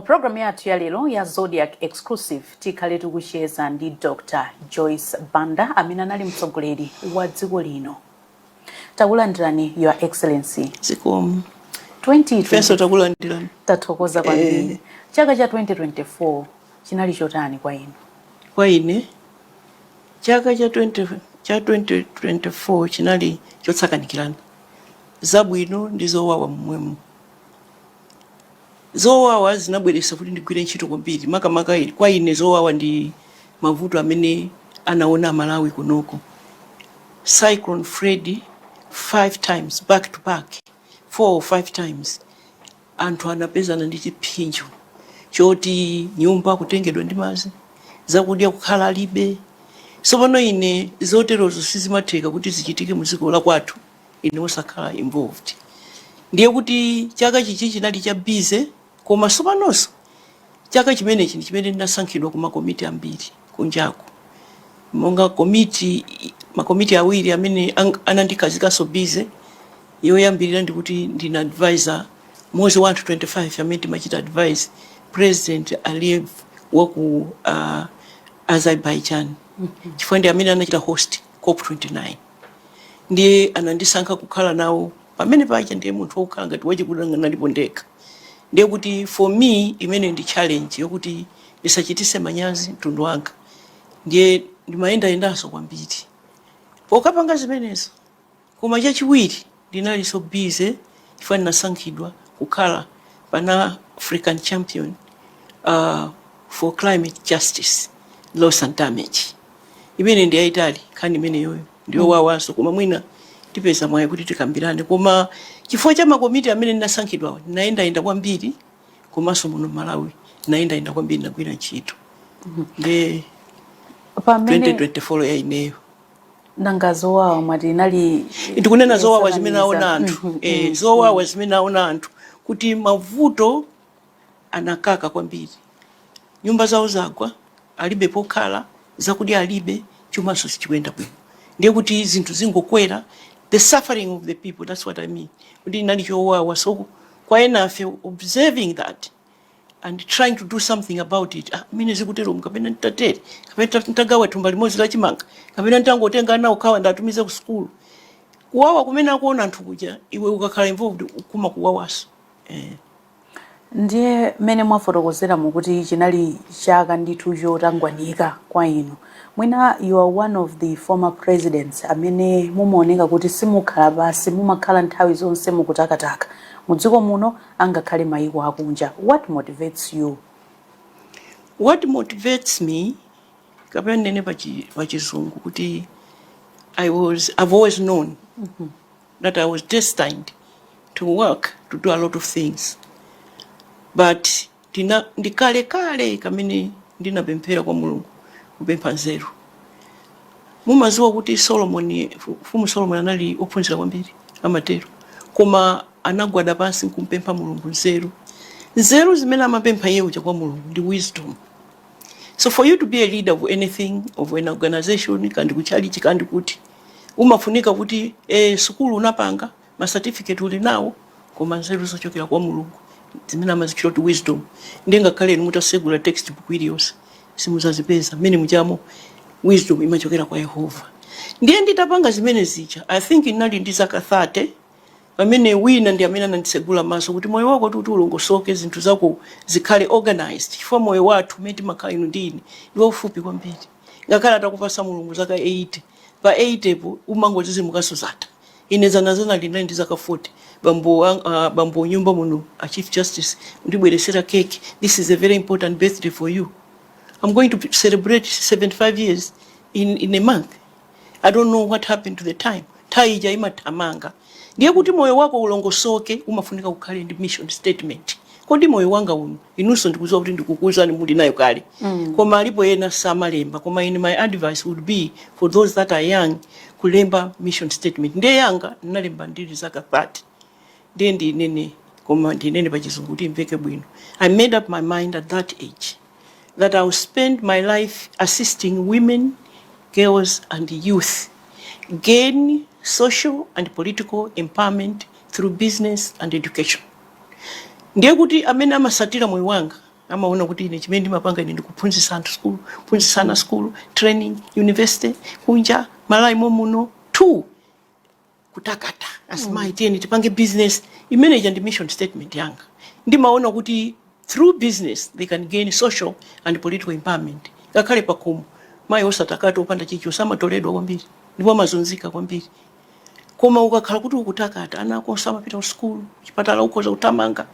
Program yathu ya lero ya Zodiac Exclusive tikhale tikucheza ndi Dr. Joyce Banda amene anali mtsogoleri wa dziko lino. Takulandirani Your Excellency. Zikomo. 2020 takulandirani. Tathokoza kwambiri. Chaka cha 2024 chinali chotani kwa inu? Kwa ine chaka cha 2024 chinali chotsakanikirana. Zabwino ndi zowawa mmwemo. Zowawa zinabweretsa kuti ndigwire ntchito kwambiri makamaka kwa ine zowawa ndi mavuto amene anaona Malawi kunoko. Cyclone Freddy 5 times back to back, 4 or 5 times, anthu anapezana ndi chipsinjo choti nyumba kutengedwa ndi madzi, zakudya kukhala alibe. Tsopano ine zoterozo sizimatheka kuti zichitike muziko la kwathu ine osakhala involved. Ndiye kuti chaka chichi chinali cha busy, koma sopanonso chaka chimenechi ndi chimene ndinasankhidwa ku makomiti ambiri kunjaku. Monga makomiti awiri amene anandikazikaso busy, yoyambirira ndi kuti ndina advisor mwezi wa 25 amene timachita advise President Aliyev wa ku Azerbaijan. Chifukwa ndi amene anachita host COP29. Ndiye anandisankha kukhala nawo pamene pacha ndiye munthu wokhala ngati wachikulu nalipo ndekha. Ndiye kuti for me imene ndi challenge yokuti ndisachitise manyazi mtundu wanga. Ndiye ndimayendayendanso kwambiri pokapanga zimenezo. Koma chachiwiri ndinali so busy chifukwa ndinasankhidwa kukhala pana African champion for climate justice, loss and damage. Imene ndi yaitali khani imene yoyo ndiyo wawanso koma mwina tipeza mwayi kuti tikambirane. Koma chifukwa cha makomiti amene ndinasankhidwa ndinayenda kwambiri komanso muno Malawi ndinayenda kwambiri ndagwira ntchito. Nde 2024 ya ineyo. Nanga zowawa mwati inali ndikunena zowawa zimene naona anthu. Zowawa zimene naona anthu kuti mavuto anakaka kwambiri. Nyumba zawo zagwa, alibe pokhala, zakudya alibe, chumanso sichikuenda bwino. Ndiye kuti zinthu zingokwera, the suffering of the people, that's what I mean. Kuti inali chowawa, so kwa enafe observing that and trying to do something about it. Mine zikutero mkapena nitatere, kapena nitagawa tumba limozi la chimanga, kapena nitangotenga nawo kawa ndatumize ku school. Kuwawa kumena kuona anthu kuja, iwe ukakhala involved ukuma kuwawaso. Ndiye mene mwafotokozera mukuti chinali chaka ndithu chotangwanika kwa inu. Mwina you are one of the former presidents amene mumaoneka kuti simukhala basi mumakhala nthawi zonse mukutakataka mudziko muno angakhale mayiko akunja. What motivates you? What motivates me kapena nene pachizungu kuti I've always known that I was destined to work, to do a lot of things. But ndikale kamene ndinapemphera kwa Mulungu kupempha nzeru. Mumaziwa kuti Mfumu Solomon anali ophunzira kwambiri amatero, koma anagwada pansi kumpempha Mulungu nzeru. Nzeru zimene amapempha iye uja kwa Mulungu ndi wisdom. So for you to be a leader of anything, of an organization, kandi kuchalichi kandi kuti umafunika kuti sukulu unapanga, ma certificate uli nawo, koma nzeru zochokera kwa Mulungu. Zimene amazikira kuti wisdom. Ndenga kale mutasegula textbook iliyonse simuzazipeza mene mujamo wisdom imachokera kwa Yehova. Ndiye nditapanga zimene zija, I think inali ndi zaka 30 pamene wina ndi amene anandisegula maso kuti moyo wako kuti ulongosoke zinthu zako zikhale organized. Chifukwa moyo wathu meti makhala inu ndini ndiwo ufupi kwambiri. Ngakhala atakupasa Mulungu zaka 80, pa 80 po umangozizimukaso zata. Ine zanazana ndinali ndi zaka 40. Bambo nyumba muno, a Chief Justice, ndibweresera cake. This is a very important birthday for you. I'm going to celebrate 75 years in a month. I don't know what happened to the time. Taija imatamanga. Ndiye kuti moyo wako ulongosoke umafunika kukhale ndi mission statement. Kodi moyo wanga uno inunso ndikuziwa kuti ndikukuzani muli nayo kale. Koma alipo yena samalemba. Koma my advice would be for those that are young kulemba mission statement. Ndiye yanga nalemba ndili zaka 30. Ndiye ndinene koma ndinene pachizungu kuti mveke bwino. I made up my mind at that age that I will spend my life assisting women, girls and youth gain social and political empowerment through business and education. Ndiye kuti amene amasatira moyo wanga amaona kuti ine chimene ndimapanga ine ndikuphunzitsa anthu school, phunzitsana school, training, university, kunja, Malawi muno. 2, kutakata. Azimayi tiyeni tipange business. Imene ndi mission statement yanga. Ndimaona kuti through business they can gain social and political empowerment. Ngakhale pakomo mayi osatakata opanda chicho samatoledwa kwambiri. Ndipo amazunzika kwambiri. Koma ukakhala kuti ukutakata ana ako samapita ku school, chipatala ukhoza kutamanga.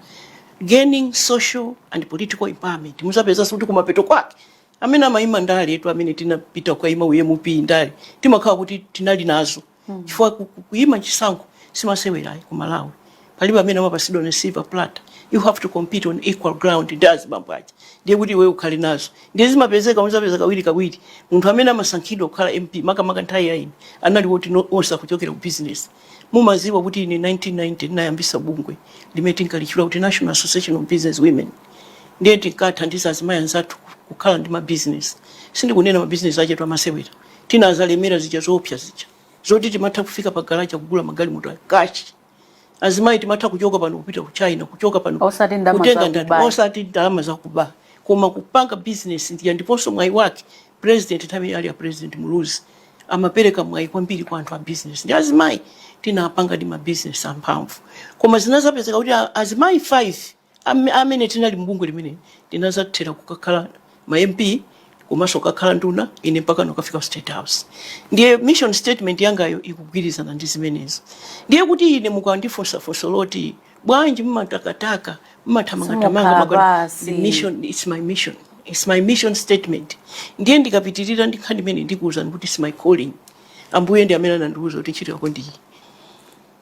Gaining social and political empowerment. Musapeza kuti kumapeto kwake amene amayima ndale etu amene tinapita kukaima UMP ndale timakhala kuti tinali nazo chifukwa kuima chisankho simasewerayi ku Malawi palibe amene amapasidwa ne silver platter. You have to compete on equal ground. It does bambaji ndiye kuti wewe ukhali nazo ndiye zimapezeka musapeza kawiri munthu amene amasankhidwa kukhala MP makamaka nthawi yaini anali woti osa kuchokera ku business. Mumaziwa kuti ine 1990 ndinayambisa bungwe limene tinkalichula kuti National Association of Business Women. Ndiye tinkathandiza azimayi anzathu kukhala ndi mabusiness. Sindikunena mabusiness ache twamasewera. Tina azalemera zija zoopsa zija. Zoti timatha kufika pa garage kugula magali moto cash. Azimayi timatha kuchoka pano kupita ku China, kuchoka pano kutenga ndani, osati ndalama za kuba. Koma kupanga business ndiponso mwayi wake. President nthawi ali ya President Muluzi amapereka mwayi kwambiri kwa anthu a business. Ndi azimayi tinapanga ndi mabusiness amphamvu. Koma zinazapezeka kuti azimayi 5 amene tinali mbungwe limene tinazathera kukakhala ma MP komanso kukakhala nduna ine mpaka nokafika State House. Ndiye mission statement yangayo ikugwirizana ndi zimenezo. Ndiye kuti ine mukandifunsa loti bwanji mmatakataka mmathamanga the mission, it's my mission. It's my mission statement. Ndiye ndikapitirira ndikhandi mene ndikuuza kuti it's my calling. Ambuye ndi amene anandiuza kuti ntchito yako ndi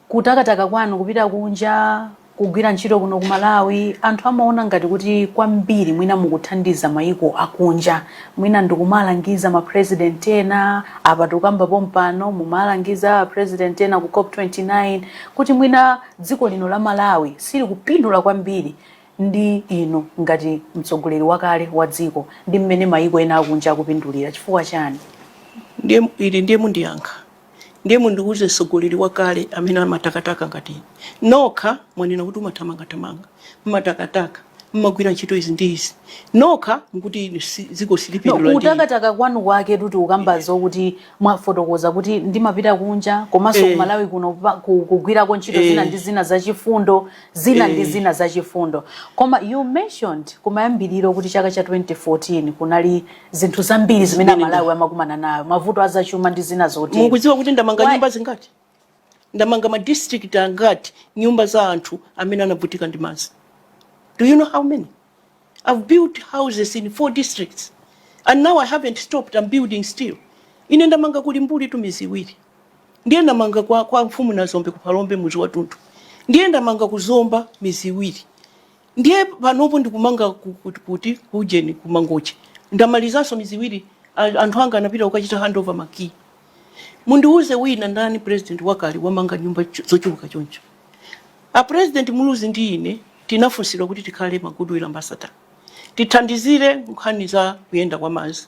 kutakataka kwanu kupita kunja kugwira ntchito kuno ku Malawi anthu amaona ngati kuti kwambiri mwina mukuthandiza mayiko akunja mwina ndikumalangiza ma president ena apa tukamba pompano mumalangiza president ena ku COP29 kuti mwina dziko lino la Malawi sili kupindula kwambiri ndi ino ngati mtsogoleri wakale wa dziko ndi mmene mayiko ena akunja akupindulira chifukwa chani? Ndiye mundiyankha. Ndiye mundiuze mtsogoleri wakale amene amatakataka ngati nokha mwanena kuti umathamanga mmatakataka mmagwira ntchito izi ndi izi nokha nkuti dziko silipindula ndi kutakataka kwanu kwake kuti ukambazo kuti mwafotokoza kuti ndimapita kunja komanso ku Malawi kuno kugwirako ntchito zina ndi zina zachifundo ndi zina zachifundo. Koma you mentioned kumayambiriro kuti chaka cha 2014 kunali zinthu zambiri zimene Malawi amakumana nayo mavuto azachuma ndi zina zoti mukudziwa kuti ndamanga nyumba zingati ndamanga ma district angati nyumba za anthu amene anavutika ndi madzi. Do you know how many? I've built houses in 4 districts. And now I haven't stopped. I'm building still. Ine ndamanga kulimbuli tu mizi iwiri. Ndiye ndamanga kwa mfumu na Zombe ku Palombe muzi wa Tundu. Ndiye ndamanga kuzomba mizi iwiri. Ndiye panopo ndikumanga kuti kujeni kumangochi. Ndamalizanso mizi iwiri anthu anga anapita ukachita handover maki. Mundiuze wina ndani president wakali wamanga nyumba zochuluka choncho. A president Muluzi ndi ine tinafunsidwa kuti tikhale ma goodwill ambassador. Tithandizire nkhani za kuyenda kwa madzi.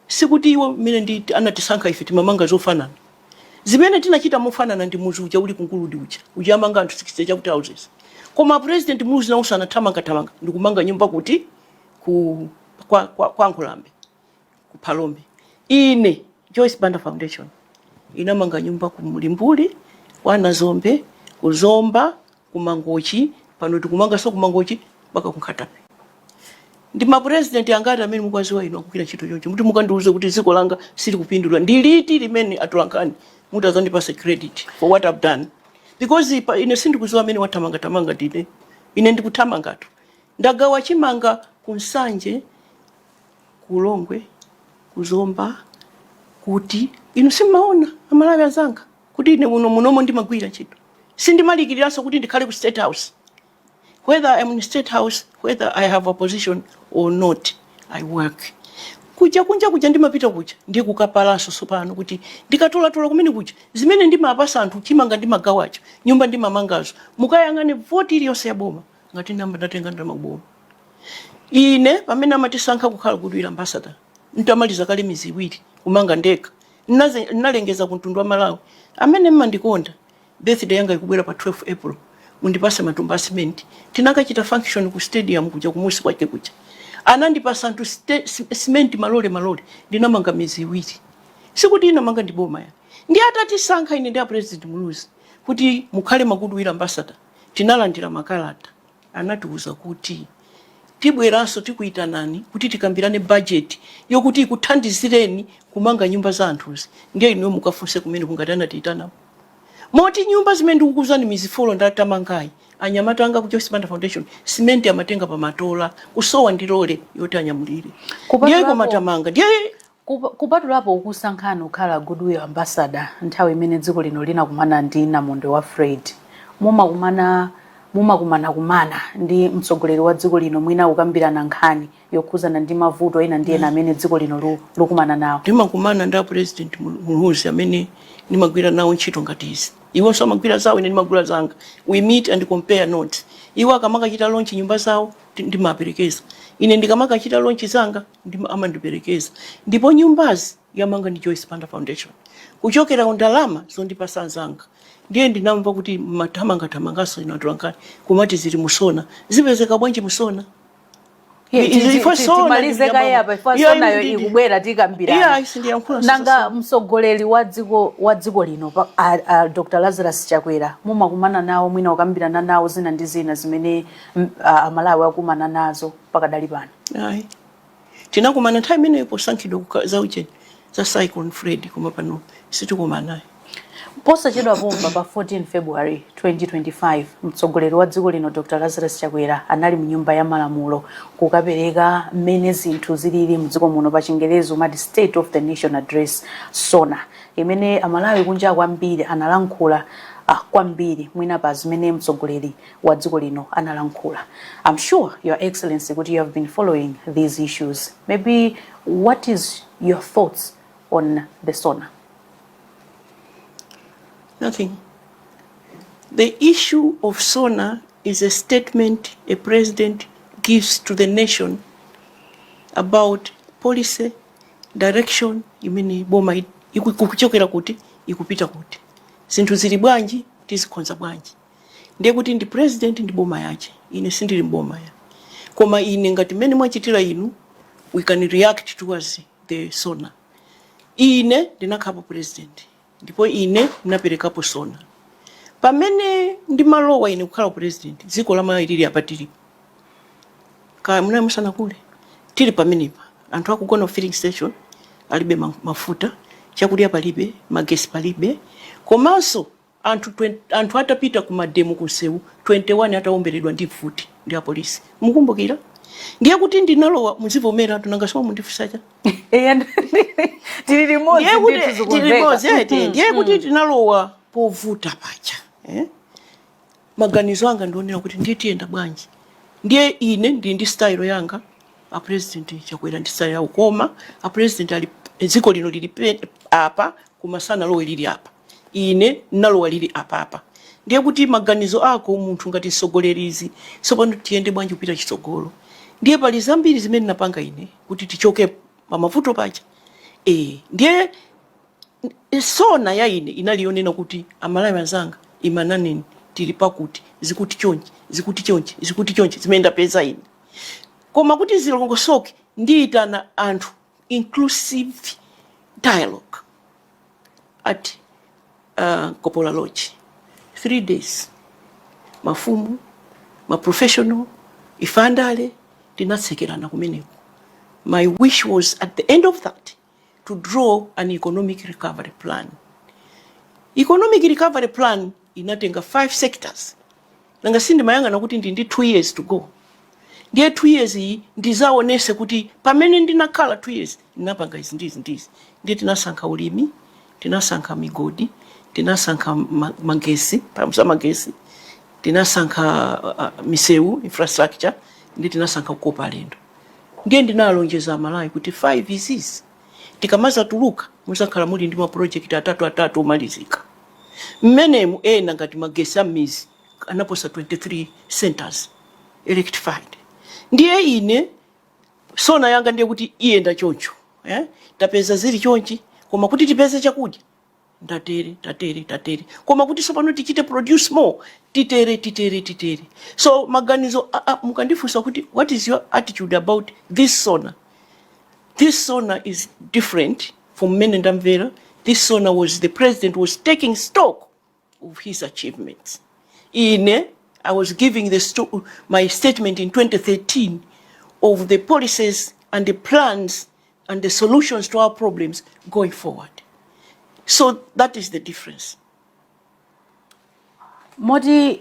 Sikuti iwo mene ndi anatisankha ife timamanga zofanana. Zimene tinachita mofanana ndi muzi uja uli kunguludi uja amanga anthu 60 chakuti houses. Koma president Muluzi na usana thamanga ndikumanga nyumba kuti kwa Nkulambe ku Palombe. Ine Joyce Banda Foundation inamanga nyumba ku Mulimbuli kwa Nazombe kuzomba kumangochi pano tikumanga so kumangochi baka kunkatape. Ndi ma president angati amene mukwaziwa ino akugwira ntchito choncho muti mukandiuze kuti dziko langa sili kupindula ndiliti limene atulankani mutazandipasa credit for what I've done because ine sindikuziwa amene wathamanga ndine ine ndikuthamangatu ndagawa chimanga kunsanje kulongwe kuzomba kuti ino simaona amalawi azanga kuti ine munomo ndimagwira ntchito sindimalikiriranso kuti ndikhale ku State House. Whether I'm in State House, whether I have a position or not, I work. Kunja ndimapita kuja ndiye kukapalanso sopano kuti ndikatola kumene kuja zimene ndimapasa anthu chimanga ndimagawacho nyumba ndimamangazo mukayang'ane voti iliyonse ya boma ngati namba ndatenga ndamaboma. Ine pamene amatisankha kukhala goodwill ambassador ntamaliza kale mizi iwiri kumanga ndekha nalengeza ku mtundu wa Malawi amene mmandikonda birthday yanga ikubwera pa 12 April mundipase matumba cement tinakachita function ku stadium kuja kumusi kwake kuja anandipasa anthu cement malole ndinamanga mizi iwiri sikuti inamanga ndiboma ya ndi atatisankha ine ndi a president Muluzi kuti mukhale ma goodwill ambassador tinalandira makalata anatiuza kuti tibweranso tikuitanani kuti tikambirane budget yokuti ikuthandizireni kumanga nyumba za anthuzi ndiye ino mukafunse kumene kungatana tiitana moti nyumba zimene ndikukuzani mizifolo ndatamangayi anyamata anga ku Joyce Banda Foundation cement amatenga pa matola kusowa ndilole yoti anyamulire ndiye kumatamanga ndiye kupatulapo ukusankhana ukhala goodwill ambassador nthawi imene dziko lino linakumana ndi namondwe wa Fred mumakumana ndi mtsogoleri wa dziko lino mwina ukambirana nkhani yokhuzana ndi mavuto ena ndi ena amene dziko lino lukumana nawo ndimakumana ndi president Muluzi amene nimagwira nawo ntchito ngati izi iwo samagwira zawo ine nimagwira zanga we meet and compare notes iwo akamakachita launch nyumba zawo ndimaperekeza ine ndikamakachita launch zanga amandiperekeza ndipo nyumbazi yamanga ndi Joyce Banda Foundation kuchokera ndalama zondipasa zanga ndiye ndinamva kuti mathamangaso inatolankhani kumati zili musona zipezeka bwanji musona timalize kaya apa ifasona yo ikubwera tikambirana nanga mtsogoleri wa dziko lino Dr. Lazarus Chakwera mumakumana nawo mwina ukambirana nawo zina ndi zina zimene Malawi akumana nazo pakadali pano ayi tinakumana nthawi imeneyo posankhidwa za ucheni za Cyclone Fred koma pano sitikumana naye posachedwa pomba pa 14 February 2025 mtsogoleri wa dziko lino Dr. Lazarus Chakwera anali mu nyumba ya malamulo kukapereka mmene zinthu zilili mdziko muno pa Chingerezi umati State of the Nation Address SONA imene Amalawi kunja kwambiri analankhula kwambiri mwina pa zimene mtsogoleri wa dziko lino analankhula. I'm sure your excellency kuti you have been following these issues. Maybe what is your thoughts on the SONA? Nothing. The issue of SONA is a statement a president gives to the nation about policy, direction, imene boma ikuchokera kuti ikupita kuti. Zinthu zili bwanji tizikonza bwanji. Ndiye kuti ndi president ndi boma yache. Ine sindili boma ya. Koma ine ngati mene mwachitira inu, we can react towards the SONA. Ine ndinakhapo president. Ndipo ine naperekapo SONA. Pamene ndi malowa ine kukhala president, dziko la Malawi lili apatiri. Kaya muna musana kule. Tili pamenepa. Anthu akugona filling station, alibe mafuta, chakudya palibe, magesi palibe. Komanso anthu atapita ku mademo kunsewu 21 ataomberedwa ndi mfuti ndi apolisi. Mukumbukira? Ndiye kuti ndinalowa muzivomera tunangasoma mundifusacha. Tili limodzi ndiye tuzikuveka. Ndiye kuti tinalowa povuta pacha. Maganizo anga ndionera kuti ndiye tienda bwanji. Ndiye ine ndi style yanga a president Chakwera ndi style yawo koma a president ali dziko lino lili apa kumasana lowe lili apa. Ine nalowa lili apa. Ndiye kuti maganizo ako munthu ngati mtsogoleri sopano tiyende bwanji kupita chitsogolo. Ndiye pali zambiri zimene napanga ine kuti tichoke pa mavuto pacha. Ndiye SONA ya ine inalionena kuti Amalawi anzanga imananeni tili pakuti zikuti chonchi zimenda peza ine. Koma kuti zilongosoke ndiitana anthu inclusive dialogue at Kopola Lodge 3 days. Mafumu, professional, ifandale tinatsekerana kumeneko. My wish was at the end of that to draw an economic recovery plan. Economic recovery plan inatenga 5 sectors. Nanga sindi mayanga na kuti ndi 2 years to go. Ndiye 2 years iyi ndizaonese kuti pamene ndinakhala 2 years ndinapanga izi ndizi. Ndiye tinasankha ulimi, tinasankha migodi, tinasankha magesi, pamusa magesi, tinasankha misewu, infrastructure, ndiye tinasankha kukopa alendo. Ndiye ndinalonjeza Malawi kuti 5 years tikamaza tuluka muzakhala muli ndi ma project atatu omalizika. Mmenemu ena ngati magesi amizi anaposa 23 centers electrified. Ndiye ine SONA yanga ndiye kuti iyenda choncho. Tapeza zili chonchi koma kuti tipeze chakudya tatere koma kuti sopano tichite produce more titere so maganizo mukandifunsa kuti what is your attitude about this SONA is different from mene ndamvera. This SONA was the president was taking stock of his achievements. I was giving my statement in 2013 of the policies and the plans and the solutions to our problems going forward. So that is the difference. Moti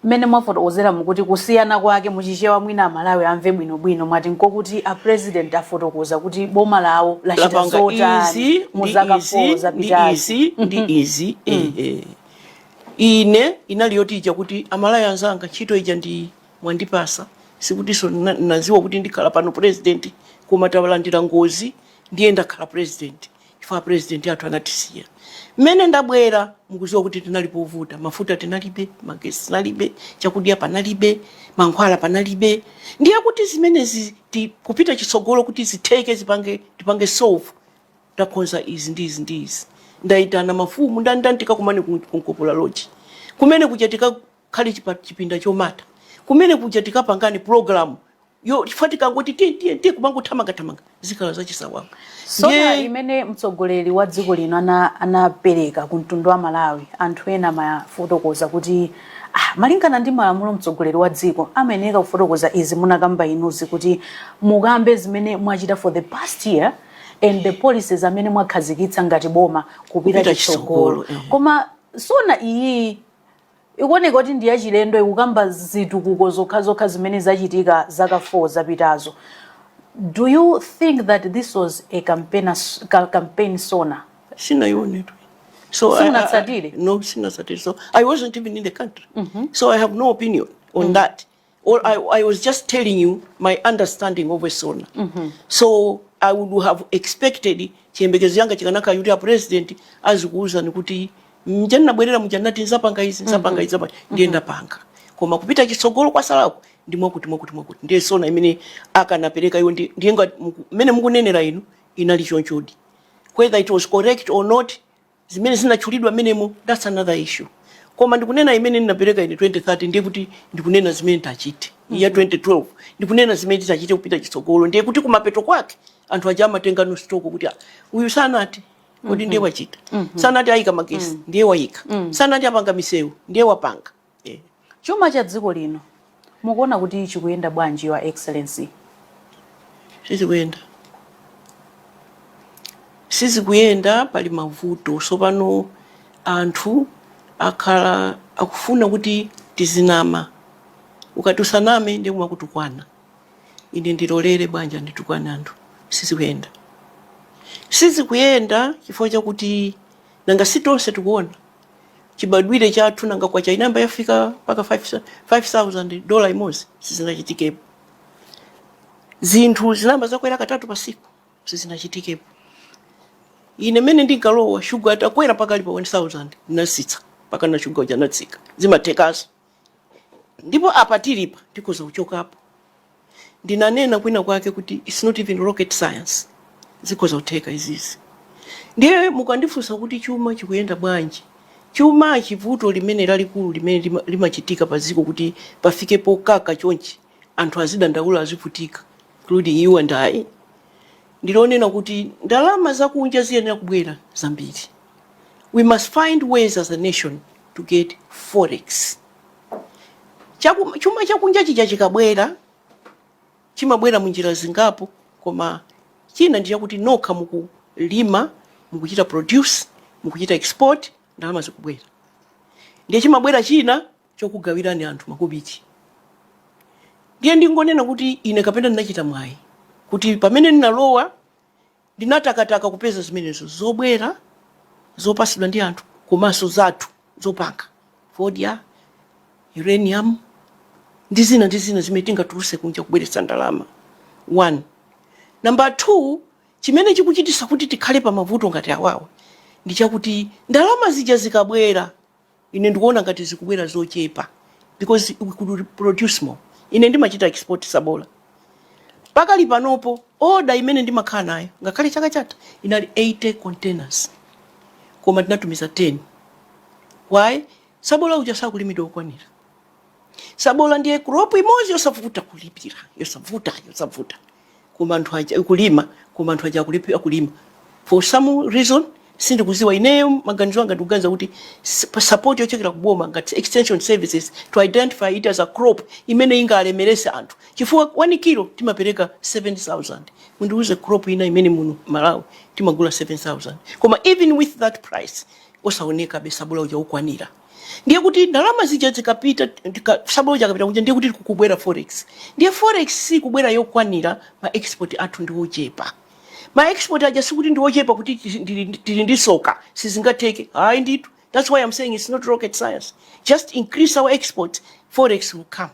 mene mwafotokozera mukuti kusiyana kwake muchichewa mwina Malawi amve bwinobwino mwati nkokuti a president afotokoza kuti boma lawo lachita zotani muzakafoza pitazi easy ine inaliyotija kuti Amalawi anzanga ntchito ija ndi mwandipasa sikuti so naziwa kuti ndikhala pano president koma tawalandira ngozi ndiye ndakhala president chifukwa president athu anatisiya. Mene ndabwera mukuziwa kuti tinalipo vuta, mafuta tinalibe, magesi tinalibe, chakudya panalibe, mankhwala panalibe. Ndiye kuti zimenezi kupita chitsogolo kuti ziteke tipange solve takonza izi ndizi. Ndaitana mafumu ndantika kumane kunkopola lodge. Kumene kuja tikakhale chipinda chomata. Kumene kuja tikapangani program yo chifatika ngoti tiye kumangu thamanga zikhala zachisawawa. SONA imene mtsogoleri wa dziko lino anapereka ku mtundu wa Malawi anthu ena mafotokoza kuti malingana ndi malamulo mtsogoleri wa dziko ameneka kufotokoza izi munakamba inuzi kuti mukambe zimene mwachita for the past year and the policies amene mwakhazikitsa ngati boma kupita chitsogolo. Koma SONA iyi ikuoneka kuti ndi yachilendo ikukamba zitukuko zokha zimene zachitika zaka 4 zapitazo. Do you think that this was a campaign SONA? So I wasn't even in the country. So I have no opinion on that. Or I was just telling you my understanding of a SONA. So I would have expected chiyembekezo yanga chikanaka yuti a president azikuuza nikuti mjana bwerera mjanati nzapanga izi ndienda panga. Koma kupita chitsogolo kwa salako ndimwa kuti ndiye SONA imene akanapereka iwo ndiyenga mene mukunenera inu inali chonchodi. Whether it was correct or not, zimene zinachulidwa menemo, that's another issue. Koma ndikunena imene ninapereka in 2013 ndiye kuti ndikunena zimene tachite. Ya 2012 ndikunena zimene tachite kupita chitsogolo ndiye kuti kumapeto kwake anthu ajama tenga no stock kuti uyu sanati kodi ndiye wachita. Sanati ayika magesi ndiye wayika. Sanati apanga misewu ndiye wapanga. Chuma cha dziko lino mukuona kuti chikuyenda bwanji wa excellency? Sizi kuyenda pali mavuto. So pano anthu akufuna kuti tizinama. Ukatusaname ndiye kumakutukwana. Ine ndilolere banja nditukwana anthu. Sizi kuyenda chifukwa chakuti nanga sitonse tikuona. Chibadwire chathu nanga kwa chainamba yafika paka $5,000 imozi sizinachitikepo. Zinthu zinamba zakwera katatu pasiku sizinachitikepo. Ine mene ndinkalowa sugar atakwera paka lipa 1,000 nasitsa paka na sugar uja natsika zimatekaso. Ndipo apatilipa ndikoza uchokapo. Ndinanena kwina kwake kuti it's not even rocket science. Zikoza uteka izizi. Ndiye mukandifunsa kuti chuma chikuyenda bwanji. Chuma chivuto limene lalikulu limene limachitika paziko kuti pafike pokaka chonchi anthu azidandaula azivutika including you and I. Ndilonena kuti ndalama zakunja ziyenera kubwera zambiri. We must find ways as a nation to get forex. Chuma chakunja chija chikabwera chimabwera munjira zingapo koma china ndiye kuti nokha mukulima mukuchita produce mukuchita export ndalama zikubwera. Ndiye chimabwera china chokugawirani anthu makobiti. Ndiye ndingonena kuti ine kapenda ndinachita mwayi kuti pamene ndinalowa ndinatakataka kupeza zimenezo zobwera zopasidwa ndi anthu komanso zathu zopanga fodya uranium ndi zina zimene tingatuluse kunja kubweretsa ndalama. 1. Number 2, chimene chikuchitisa kuti tikhale pa mavuto ngati awawa ndi chakuti ndalama zija zikabwera ine ndikuona ngati zikubwera zochepa because we could produce more. Ine ndimachita export sabola. Pakali panopo order imene ndimakhala nayo ngakhale chaka chatha inali 80 containers. koma tinatumiza 10. Why? Sabola uja sakulimidwa okwanira. Sabola ndiye crop imodzi yosavuta kulipira, yosavuta. Koma anthu aja kulima, koma anthu aja kulipira kulima. For some reason, sindikuziwa ineyo maganizo anga ndikuganiza kuti support yochokera kuboma ngati extension services to identify it as a crop imene ingalemerese anthu. Chifukwa 1 kilo timapereka 7,000. Mundiuze crop ina imene muno Malawi timagula 7,000. Koma even with that price, osaoneka be sabola uja ukwanira. Ndiye kuti ndalama zija zikapita sabola uja kapita kuja ndiye kuti kukubwera forex. Ndiye forex si kubwera yokwanira ma export athu ndi ochepa. Ma export aja sikuti ndi ochepa kuti tili ndi soka sizingateke. Hayi nditu. That's why I'm saying it's not rocket science. Just increase our export, forex will come.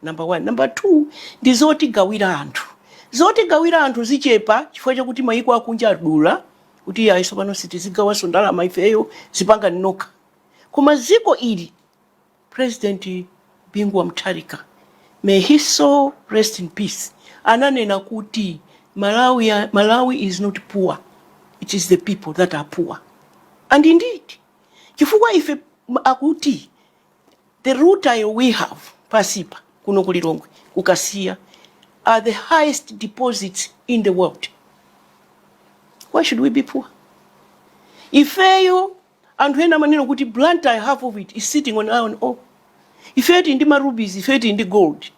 Number 1. Number 2, ndi zoti gawira anthu. Zoti gawira anthu zichepa chifukwa chakuti mayiko akunja adula kuti ayiso pano sitizigawa ndalama ifeyo zipanga nnoka. Koma ziko ili President Bingu wa Mutharika, may his soul rest in peace, ananena kuti Malawi is not poor, it is the people that are poor. And indeed, chifukwa ife akuti the route we have pasipa kuno kulilongwe kukasiya are the highest deposits in the world. Why should we be poor? Ifeyo anthu ena maneno kuti blantyre half of it is sitting on iron ore. Ifeti ndi rubies, ifeti ndi gold.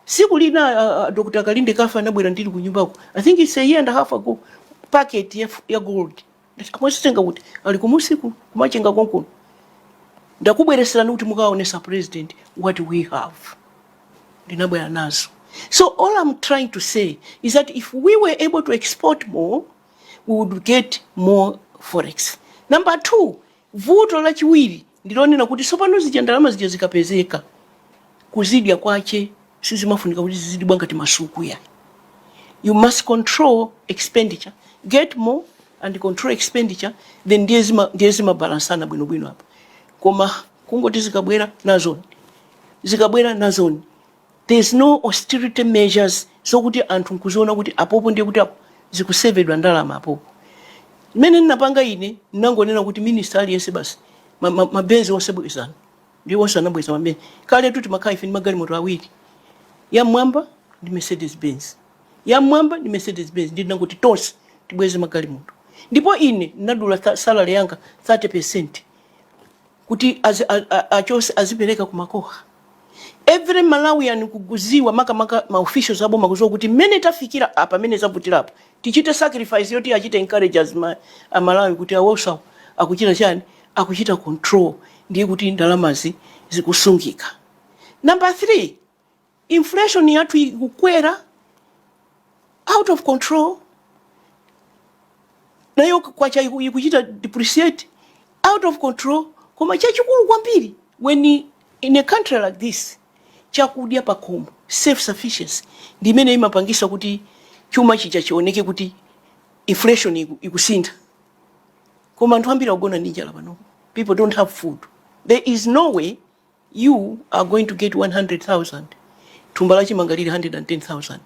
Siku lina Dr. Kalinde kafa nabwera ndili ku nyumbako. I think it's a year and a half ago. Packet ya gold. Akwasitenga kuti ali kumusiku kumachenga konkono. Ndakubweresera kuti mukaonesa president what we have. Ndinabwera nazo. So all I'm trying to say is that if we were able to export more, we would get more forex. Number 2, vuto la chiwiri ndilonena kuti sopano zija ndalama zija zikapezeka kuzidya kwache sizimafunika kuti zizidibwa ngati masuku ya. You must control expenditure, get more and control expenditure, then ndiye balansana bwino hapa. Koma kungoti zikabwera nazoni. There's no austerity measures so kuti anthu nkuziona kuti apopo ndiye kuti zikusevedwa ndalama apopo. Mene ninapanga ine nangonena kuti minister aliyese basi mabenzi osebwezana ndiwo osanabweza mabenzi kale tuti makaife ni magali moto awiri ya mwamba ndi Mercedes Benz ndinango kuti tonse tibweze magali moto ndipo ine nadula salary yanga 30% kuti achose azipereka kumakoha. Every Malawian kuguziwa maka ma officials abo makuzo kuti mene tafikira apa mene zabutira apa tichite sacrifice yoti achite encourages Malawi kuti awosa akuchita chani akuchita control ndiye kuti ndalamazi zikusungika. Number 3, inflation yathu ikukwera out of control, nayo kwacha ikuchita depreciate out of control. Koma chachikulu kwambiri when in a country like this chakudya pakomo self sufficiency ndimene imapangisa kuti chuma chicha chioneke kuti inflation ikusinda. Koma anthu ambiri agona njala pano. People don't have food. There is no way you are going to get 100,000 tumbala chimangalire 110,000.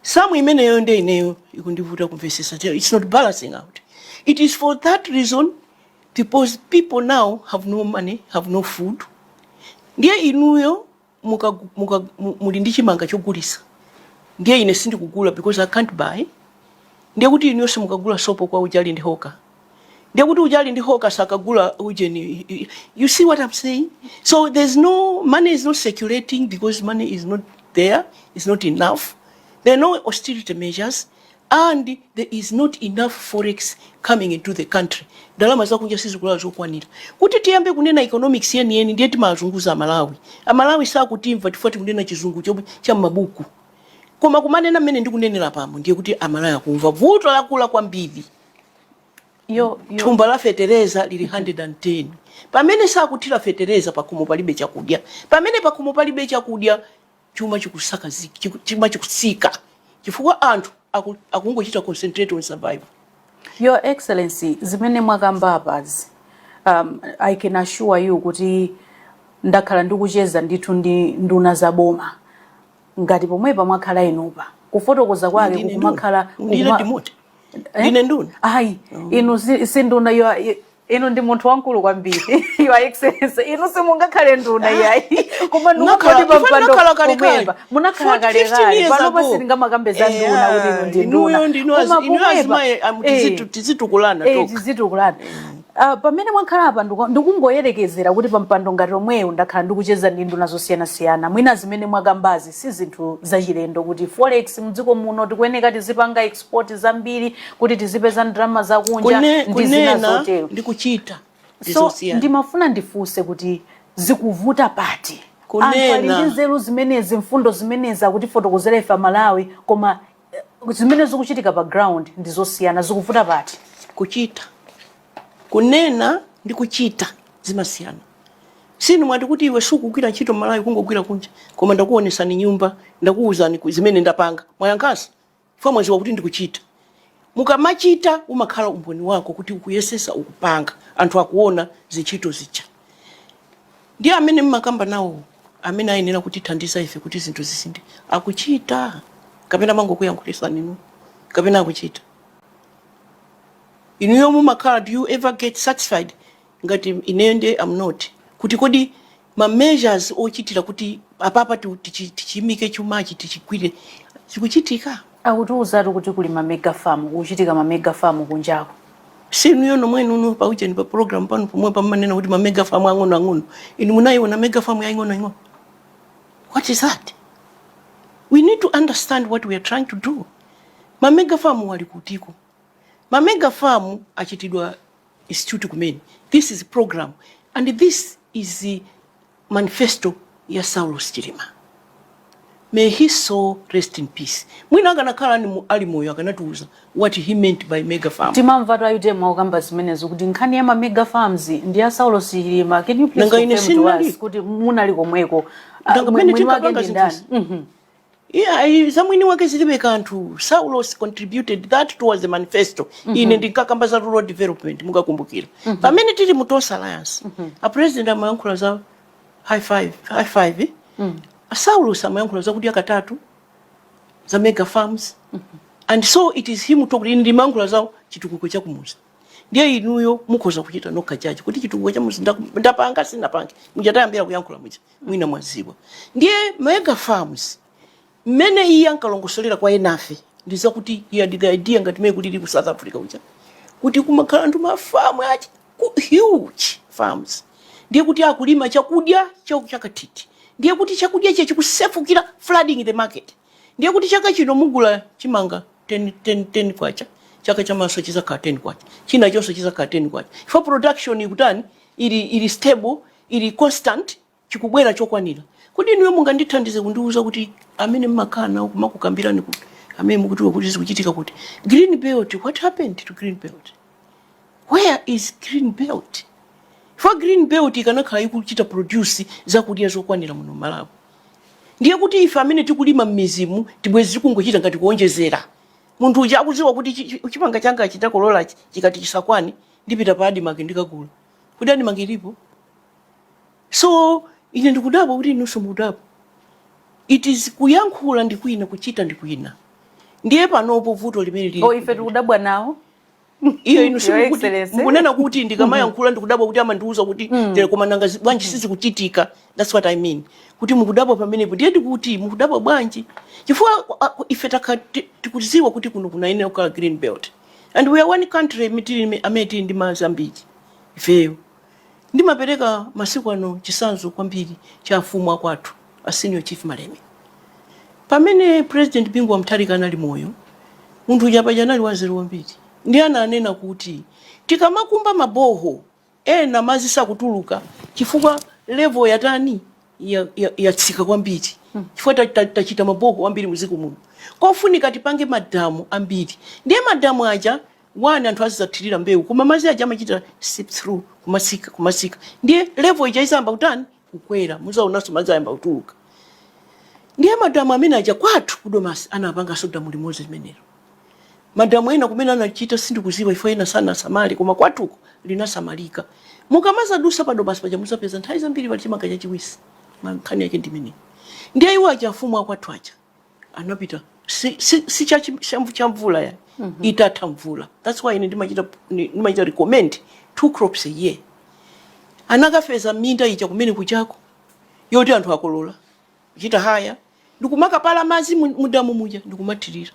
Some imene yonde ineyo ikundivuta kumvesesa. It's not balancing out. It is for that reason because people now have no money, have no food. Ndiye inuyo muli ndi chimanga chogulisa. Ndiye ine sindi kugula because I can't buy. Ndiye kuti inuyo simukagula sopo kwa ujali ndi hoka. Ndiye kuti ujali ndi hoka sakagula ujeni. You see what I'm saying? So there's no money is not circulating because money is not there. It's not enough. There are no austerity measures and there is not enough forex coming into the country. Dalama zakunja sizikula zokwanira. Kuti tiyambe kunena economics yeni ndiye timazunguza Malawi. Malawi sakutimva tifati kunena chizungu cha mabuku. Koma kumanena mene ndikunenera pamwe ndiye kuti Malawi akumva vuto lakula kwambiri. Thumba la fetereza lili 110. Pamene sakutira fetereza pakumo palibe chakudya. Pamene pakumo palibe chakudya chuma chikusakazika, chuma chikusika. Chifukwa anthu akungochita concentrate on survival. Your Excellency, zimene mwakamba apazi, I can assure you kuti ndakhala ndikucheza ndithu ndi nduna za boma ngati pomwepa mwakhala inupa kufotokoza kwake kumakhala Ndine nduna. Ayi, inu sinduna inu ndi munthu wankulu kwambiri. Your Excellency, inu simungakhale nduna yayi. Koma ndungakhala pampando kumweba. Munakhala kale pano pasiringamakambeza nduna kuti inu ndi nduna. Inu azimaye tizitukulana toka. Tizitukulana. Pamene mwakhala apa ndikungoyerekezera kuti pampando ngati omweyo ndakhala ndikucheza ndi nduna zosiyana-siyana. Mwina zimene mwakambazi si zinthu zachilendo kuti forex mdziko muno tikuyeneka tizipanga export zambiri kuti tizipeza ndalama zakunja ndi zina zotero. Ndikuchita. So ndimafuna ndifunse kuti zikuvuta pati. Anthu ali ndi nzeru zimenezi, mfundo zimenezi kuti fotokozera ife Malawi, koma zimene zikuchitika pa ground ndi zosiyana, zikuvuta pati. Kuchita. Kunena ndi kuchita zimasiyana. Sinu mwati kuti iwe sukugwira ntchito Malawi kungogwira kunja, koma ndakuonesani nyumba, ndakuwuzani zimene ndapanga. Mwayankasa fwa mwaziwa kuti ndikuchita. Mukamachita umakhala umboni wako kuti ukuyesesa ukupanga, anthu akuona zintchito zicha. Ndiye amene mmakamba nawo, amene ayenera kuti thandiza ife kuti zinthu zisinde. Akuchita. Kapena mangokuyankhulisa ninu. Kapena akuchita. Inuyo mumakhala, do you ever get satisfied? Ngati inende I'm not. Kuti kodi ma measures ochitira kuti apapa tichimike chumachi tichikwire zikuchitika. Akutiwuzatu kuti kuli ma mega farm, kuchitika ma mega farm kunjako. Sinuyo nomwe nuno paucheni pa program pano pomwe pamanena kuti ma mega farm ang'ono. Inu munayiona mega farm ang'ono. What is that? We need to understand what we are trying to do. Ma mega farm wali kutiko. Ma mega farm achitidwa institute kumene. This is a program and this is the manifesto ya Saulos Chilima. May his soul rest in peace. Mwina akanakhala ni ali moyo akanatuuza what he meant by mega farm. Timamva ayute mwaukamba zimenezo kuti nkhani ya ma mega farms ndi ya Saulos Chilima. Can you please confirm to us kuti munali komweko? Mwini wake ndani? Yeah, zamwini wake zilibe kanthu. Saulos contributed that towards the manifesto. Ine ndikakamba za rural development mukakumbukira. Pamene tili mu Tosa Alliance, a president amayankhula za high five. Saulos amayankhula za kuti yakatatu za mega farms. And so it is him talking in the mayankhula za chitukuko cha kumuzi. Ndiye inuyo mukhoza kuchita nokha chachi kuti chitukuko cha muzi ndapanga sinapanga. Mujatayambira kuyankhula mwina mwaziwa. Ndiye mega farms mene iyi ankalongosolera kwa enafe ndiza kuti he had the idea ngati meye kulili ku South Africa uja kuti kumakhala ndu mafamu achi huge farms. Ndiye kuti akulima chakudya chakatiti. Ndiye kuti chakudya chechi kusefukira flooding the market. Ndiye kuti chaka chino mugula chimanga 10 kwacha, chaka chamaso chizaka 10 kwacha, china chonse chizaka 10 kwacha. For production ikutani ili stable, ili constant, chikubwera chokwanira. Kuti niwe mungandithandize kundiuza kuti amene mmakana kumakukambirani kuti amene mukutiwa kuti zikuchitika kuti green belt, what happened to green belt? Where is green belt? For green belt ikanakhala ikuchita produce zakudya zokwanira muno Malawi. Ndiye kuti ife amene tikulima mmizimu tibwezi tikungochita ngati kuonjezera. Munthu uja akuziwa kuti chimanga changa chitakolola chikati chisakwani ndipita pa adimake ndikagula. Kuti adimake ilipo. So ine ndikudabwa kuti inunso mukudabwa. It is kuyankhula ndikwina, kuchita ndikwina. Ndiye panopo vuto limene lili. Ife tikudabwa nawo. Iyo inunso mukunena kuti ndikamayankhula ndikudabwa kuti amandiuza kuti koma nanga bwanji sisi kuchitika. That's what I mean. Kuti mukudabwa pamenepo ndiye kuti mukudabwa bwanji. Chifukwa ife tikuziwa kuti kuno kunaine ukala green belt. And we are one country ameti ndi Mozambique. Ifeyo. Ndimapereka masiku ano chisanzo kwambiri cha afumu akwathu a senior chief Maleme. Pamene President Bingu wa Mutharika anali moyo, munthu uja paja anali waziri wambiri. Ndiye ananena kuti tikamakumba maboho ena madzi sakutuluka chifukwa level yatani yatsika kwambiri. Chifukwa tachita maboho ambiri muziko muno. Kofunika tipange madamu ambiri. Ndiye madamu aja wani anthu azizathirira mbewu koma madzi aja amachita sip through kumasika. Ndiye level ija isamba utani kukwera muzaonanso madzi ayamba kutuluka. Ndiye madamu amene aja kwathu kudomasi anapanga sodamu limodzi limenelo. Madamu ena kumene anachita sindikuziwa ifo ena sana samali koma kwatuko linasamalika. Mukamaza dusa pa domasi paja muzapeza nthawi zambiri pali chimanga chachiwisi. Mankhani yake ndi imene. Ndiye iwo aja afumu akwathu aja anapita si chamvula ya itatha mvula. That's why ndimachita recommend 2 crops a year. Anakafeza minda ija kumene kuchako yoti anthu akolola kuchita haya ndikumaka pala mazi mudamu muja ndikumathirira.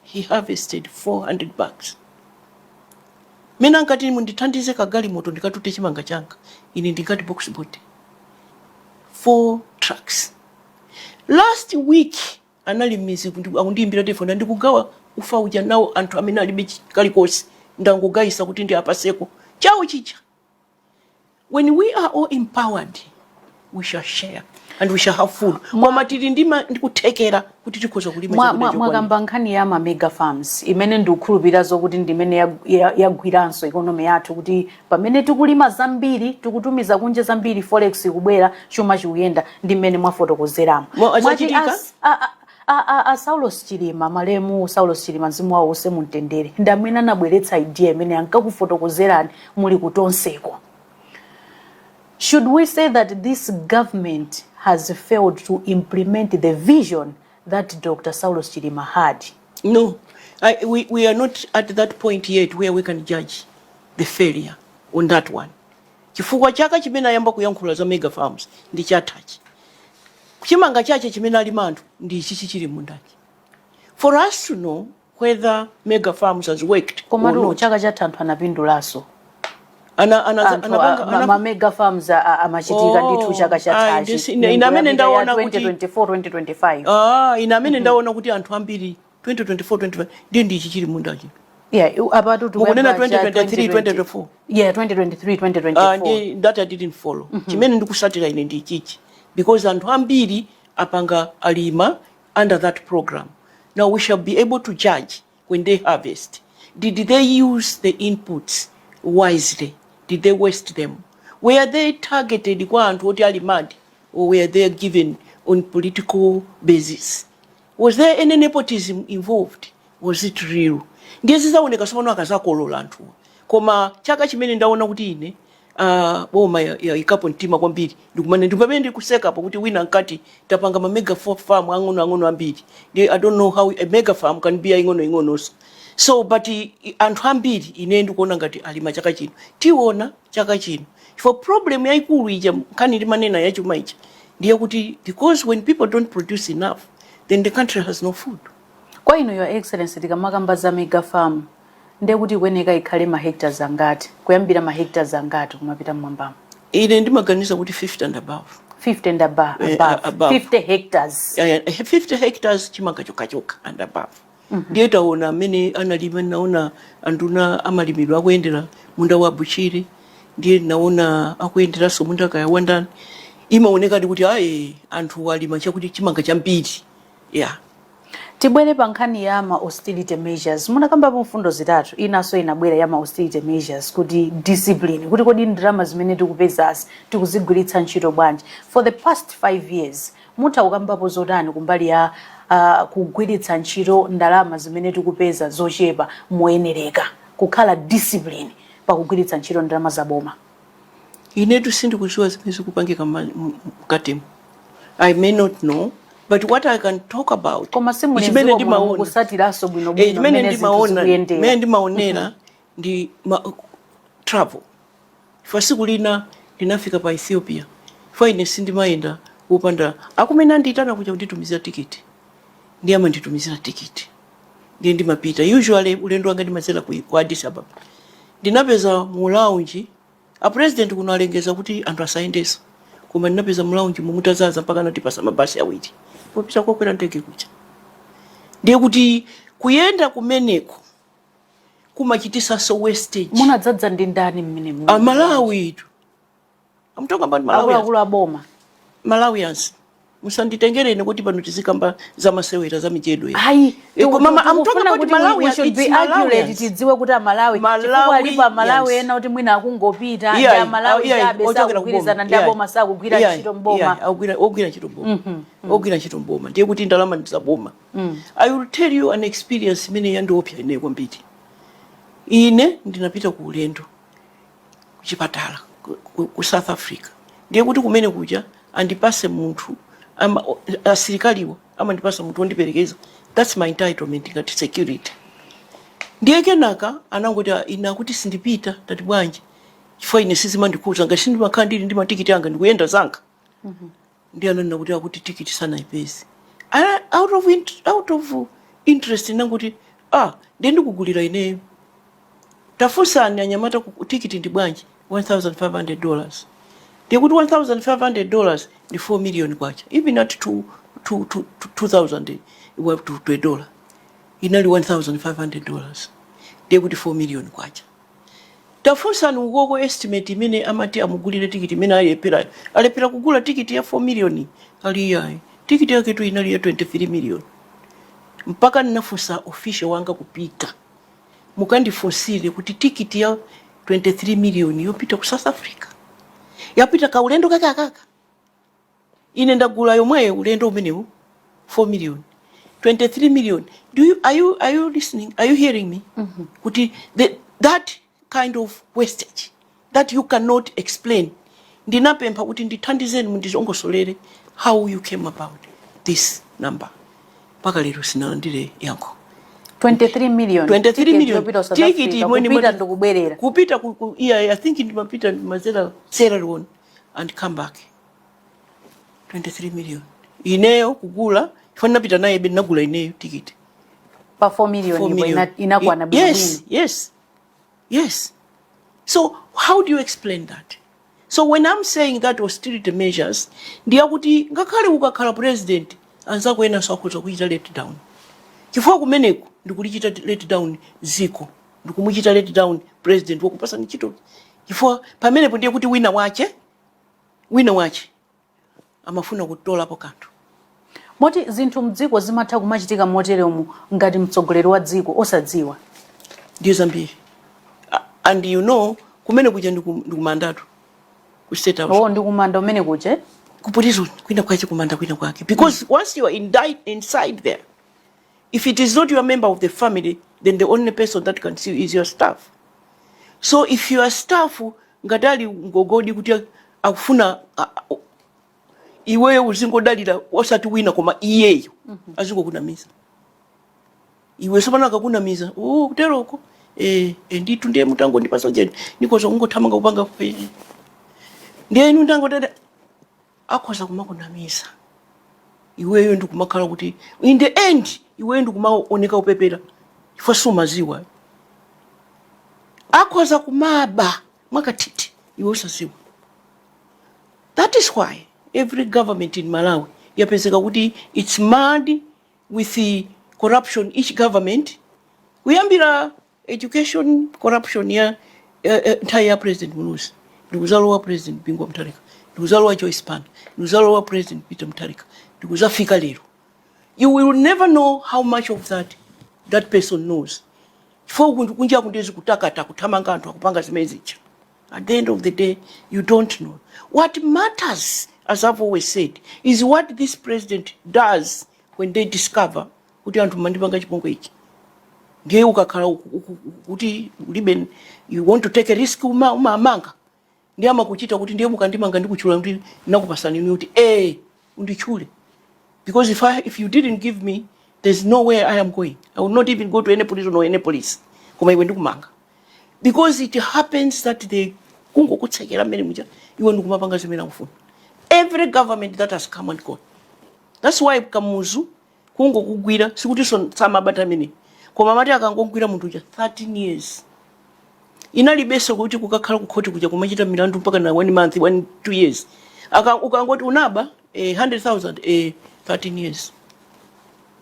He harvested 400 bags. Mina nkati mundithandize kagali moto ndikatute chimanga changa ine ndingati box bote 4 trucks. Last week analimizi akundiimbira telefoni ndikugawa ufa uja nawo anthu amene alibe kalikosi ndangogayisa kuti ndi apaseko chawo chicha. When we are all empowered, we shall share and we shall have food. Koma tili ndikuthekera kuti tikhoza kulima chakudya chokwanira. Mwakamba nkhani ya ma mega farms imene ndikukhulupirira zokuti ndimene yagwiranso economy yathu kuti pamene tikulima zambiri tikutumiza kunja zambiri forex kubwera chuma chikuyenda ndimene mwafotokozeramo. Saulos Chilima malemu Saulos Chilima mzimu wawo use mumtendere ndamwena anabweretsa idea imene ankakufotokozerani muli kutonseko. Should we say that this government has failed to implement the vision that Dr. Saulos Chilima had? No, we are not at that point yet where we can judge the failure on that one. Chifukwa chaka chimene ayamba kuyankhula za mega farms ndi chatachi. Chimanga chache chimene ali manthu ndi chichi chili mundaki. For us to know whether mega farms has worked or not. Chaka cha anthu anapindulaso. Ana mega farms amachitika ndithu chaka chatachi. Inamene ndaona kuti 2024-2025. Inamene ndaona kuti anthu ambiri 2024-2025 ndi ichi chili mundaki. Yeah, about to 2023-2024. Yeah, 2023-2024. That I didn't follow. Chimene ndikusatira ine ndi chichi. Because anthu ambiri apanga alima under that program. Now we shall be able to judge when they harvest. Did they use the inputs wisely? Did they waste them? Were they targeted kwa anthu oti alimadi, or were they given on political basis? Was there any nepotism involved? Was it real? Ngezi zaoneka sono akazakolola anthu. Koma chaka chimene ndaona kuti ine boma ya ikapo ntima kwambiri ndikumane ndipamene kuseka apo kuti wina nkati tapanga ma mega farm ang'ono ambiri. I don't know how a mega farm can be ing'ono. So but anthu ambiri ine ndikuona ngati alima chaka chino tiona chaka chino for problem yaikulu ija kani limanena ya chuma ichi ndiye kuti because when people don't produce enough then the country has no food. Kwa ino your excellency tikamakamba za mega farm ndiye kuti kweneka ikhale ma hectares angati kuyambira ma hectares angati kumapita mwambamo. Ine ndimaganiza kuti 50 and above. 50 and above. 50 hectares. 50 hectares chimanga chokachoka and above. Ndiye taona amene analima naona anduna amalimidwa akuyendera munda wa Buchiri, ndiye naona akuyenderanso munda kayawandani. Imaoneka kuti anthu alima chakuti chimanga chambiri. Yeah. Tibwere pa nkhani ya ma austerity measures. Munakamba mfundo zitatu inaso inabwera ya ma austerity measures kuti discipline kuti kodi ndalama zimene tikupezasi tikuzigwiritsa ntchito bwanji. For the past 5 years mutha kukambapo zotani kumbali ya kugwiritsa ntchito ndalama zimene tikupeza zochepa moyenereka kukhala discipline pa kugwiritsa ntchito ndalama za boma. Inetu sindikuziwa zimene zikupangika mkatimo. I may not know, but what I can talk about chimene ndimaonera ndi travel. Fasiku lina ndinafika pa Ethiopia. Ine sindimayenda upanda akumene nditana kuja kunditumizira tikiti. Ndiye amanditumizira tikiti. Ndiye ndimapita. Usually ulendo wanga ndimazela ku Addis Ababa. Ndinapeza mu lounge a president kuno alengeza kuti anthu asayendesa. Koma ndinapeza mu lounge mumutazaza mpaka natipasa mabasi awiri. Popita kokwera ndege kucha. Ndiye kuti kuyenda kumeneko kumachitisa so wastage. Munadzadza ndi ndani mmene mu? Malawi itu. I'm talking about Malawi. Akulu aboma. Malawians. Musanditengereni kuti pano tizikamba za masewera za michedo ya. Hayi, mama I'm talking about Malawi. We should be accurate tidziwe kuti Malawi. Chifukwa alipa Malawi ena kuti mwina akungopita ya Malawi chabe sakugwirizana ndi aboma sakugwira ntchito mboma. Ogwira ntchito mboma. Ogwira ntchito mboma. Ndiye kuti ndalama ndi za boma. I will tell you an experience imene yandiopsa ine kwambiri. Ine ndinapita ku ulendo kuchipatala ku South Africa. Ndiye kuti kumene kuja andipase munthu asilikaliwo amandipasa munthu ondiperekeza. That's my entitlement ngati security. ndiye kenaka anangoti ina kuti sindipita tati bwanji chifukwa ine sizimandikhuza ngati sindimakhala ndili ndi matikiti anga ndikuyenda zanga. Ndiye ananena kuti akuti tikiti sanaipeze. Out of interest nangoti ndiye ndikugulira ineyo. Tafunsani anyamata tikiti ndi bwanji $1,500. Ndiye kuti $1,500 ndi 4 million kwacha. Even at 2,000 you have to $1. Inali $1,500. Ndiye kuti 4 million kwacha. Tafunsani ukoko estimate imene amati amugulire tikiti imene alepera kugula tikiti ya 4 million aliyayi. Tikiti yake tu inali ya 23 million. Mpaka ninafunsa official wanga kupita. Mukandifunsire kuti tikiti ya 23 million yopita ku South Africa. Yapita ka ulendo kaka. Ine ndagula yomwe ulendo umenewu 4 million. 23 million. Are you listening? Are you hearing me? Kuti that kind of wastage that you cannot explain. Ndinapempha kuti ndithandizeni mundizongosolere how you came about this number. Paka lero sinalandire yankho. 23 million. 23 million. Tikiti kupita ndokubwerera. Kupita I think ndimapita mazera Sierra Leone and come back. 23 million. Ineyo kugula fana pita naye be nagula ineyo tikiti. Pa 4 million inakwana bwino. Yes. So how do you explain that? So when I'm saying that austerity measures, ndiya kuti ngakhale ukakhala president anzako ena sakhoza kuita let down. Chifukwa kumeneku ndikulichita let down ziko. Ndikumuchita let down president wakupasa nichito. Chifukwa pamenepo ndiye kuti wina wache amafuna kutola po kanthu. Moti zinthu mdziko zimatha kumachitika moteremu ngati mtsogoleri wa dziko osadziwa. Ndiye zambiri. And you know kumene kuja ndikumandatu ku state house. Ndikumanda umene kuje? Ku prison kwina kwache kumanda kwina kwake. Because once you are inside there, if it is not your member of the family, then the only person that can see you is your staff. So if your staff ngadali ngogodi kuti akufuna iweyo uzingodalira osati wina koma iyeyo azingokunamiza. Iwe somana akakunamiza kuteroko nditu ndiye mutango ndipasa ujeni nikoza ungothamanga kupanga ndiye inu ndango dada akhoza kumakunamiza. Iweyo ndikumakhala kuti in the end iweyo ndikumaoneka upepera chifukwa sumaziwa. Akhoza kumaba mwakatiti iwe usaziwa. That is why every government in Malawi yapezeka kuti it's mad with the corruption. Each government kuyambira education corruption ya entire president Munusi, ndikuzalowa president Bingu Mutharika, ndikuzalowa Joyce Panda, ndikuzalowa president Peter Mutharika, ndikuzafika lero. You will never know how much of that person knows. Chifukwa kunja kundezi kutakata kuthamanga anthu akupanga zimezicha. At the end of the day, you don't know. What matters, as I've always said, is what this president does when they discover kuti anthu mandipanga chipongwe ichi. Ndiye ukakhala kuti ulibe you want to take a risk umamanga. Ndiye amakuchita kuti ndiye mukandimanga ndikuchula kuti nakupasani ni kuti undichule. Because if you didn't give me, there's nowhere I am going. I will not even go to any prison or any police. Koma iwe ndikumanga. Because it happens that they kungo kutsekera mmene muja iwe ndikumapanga zimene akufuna. Every government that has come and gone. That's why Kamuzu kungo kugwira sikuti samabata mene. Koma mati akangogwira munthu uja 13 years. Inalibeso kuti kukakhala kukhoti kuja kumachita milandu mpaka na 1 month 2 years. Ukangoti unaba 100,000 13 years.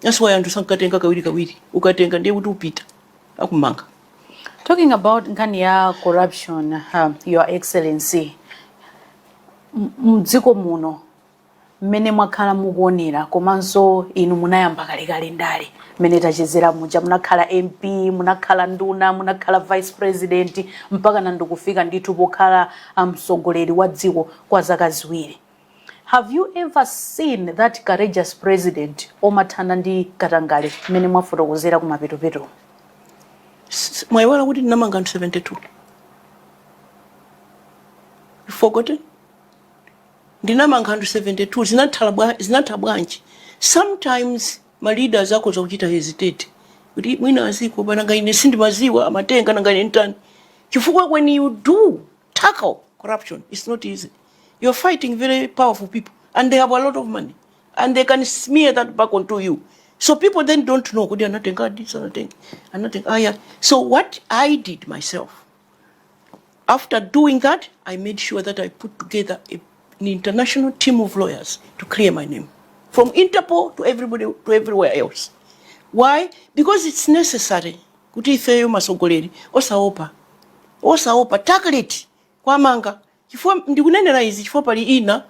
That's why anthu sankatenga kawiri ukatenga ndiye kuti upita akumanga. Talking about nkhani ya corruption, Your Excellency, mdziko muno mmene mwakhala mukuonera komanso inu munayamba kalekale ndale mmene tachezera muja munakhala MP, munakhala nduna, munakhala vice president mpaka ndikufika ndithu pokhala mtsogoleri wa dziko kwa zaka ziwiri. Have you ever seen that courageous president omathana ndi katangale mmene mwafotokozera kumapetopeto? Mwaiwala kuti ndinamanga 72. You forgotten? Ndinamanga 72 zinatha bwanji. Sometimes my leaders akuza kuchita hesitate kuti mwina aziko bana ngaine sindi maziwa amatenga ngaine ntani chifukwa when you do tackle corruption it's not easy. You're fighting very powerful people and they have a lot of money and they can smear that back onto you. So people then don't know kuti anatenga this anatenga yeah. So what I did myself, after doing that, I made sure that I put together an international team of lawyers to clear my name from Interpol to everybody to everywhere else. Why? Because it's necessary. Kuti ifeyo masogoleri osaopa tackle it kwa manga. Chifukwa ndikunenera izi chifukwa pali ina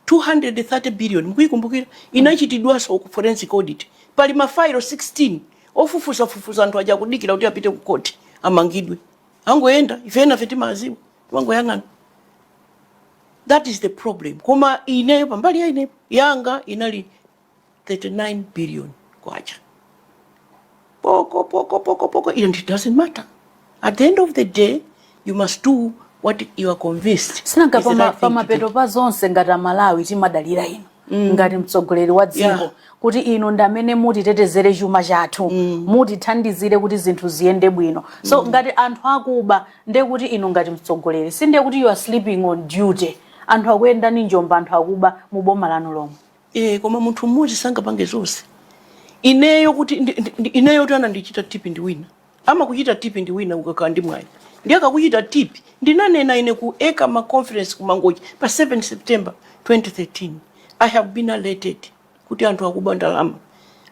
230 billion mkuikumbukira inachitidwaso ku forensic audit pali mafailo 16 ofufuza anthu aja kudikira kuti apite ku court amangidwe angoenda ifena feti maziwa wangoyang'ana. That is the problem. Koma ineyo pambali ya ineyo yanga inali 39 billion kwacha poko and it doesn't matter. At the end of the day you must do what you are convinced. Sinanga pamapeto pa zonse ngati Malawi timadalira ino ngati mtsogoleri wa dziko kuti ino ndamene mutitetezere chuma chathu mutithandizire kuti zinthu ziyende bwino. So ngati anthu akuba nde kuti ino ngati mtsogoleri sinde kuti you are sleeping on duty. Anthu akuyenda ni njomba anthu akuba mu boma lanu lomwe. Koma munthu mmodzi sangapange zonse. Ineyo kuti ineyo tana ndichita tipi ndi wina. Ama kuchita tipi ndi wina ukakhala ndi mwayi. Ndiyaka kuchita tipi ndinanena ine ku Ekama conference ku Mangochi pa 7 September 2013. I have been elected kuti anthu akuba ndalama.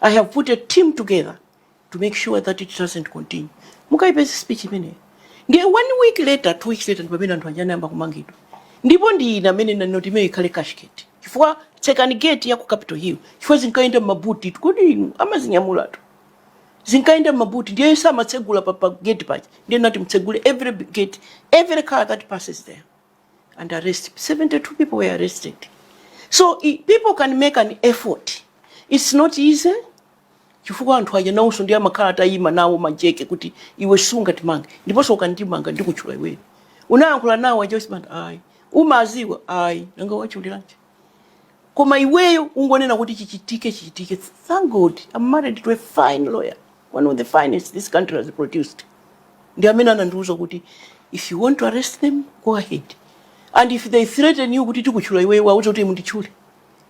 I have put a team together to make sure that it doesn't continue. Mukaipeza speech imene. Ndiye 1 week later 2 weeks later ndipamene anthu anjana yamba kumangidwa. Ndipo ndina amene nanoti me ikhale kashiketi. Chifukwa second gate ya ku Capitol Hill. Chifukwa zinkaenda mabuti kuti amazinyamula tu. Zinkaenda mabuti ndiye samatsegula pa gate page. Ndiye nati mtsegule every gate, every car that passes there. And arrest 72 people were arrested. So people can make an effort. It's not easy. Chifukwa anthu aja nauso ndiye amakhala atayima nawo majeke kuti iwe sunga timange. Ndiponso ukantimanga ndikuchula iwe. Unayankhula nawo adjustment ayi. Umaziwa ayi nanga wachuliranje. Koma iweyo ungonena kuti chichitike. Thank God I'm married to a fine lawyer, one of the finest this country has produced. Ndiye amene anandiuza kuti if you want to arrest them go ahead, and if they threaten you kuti tikuchula iweyo wauza kuti mundichule,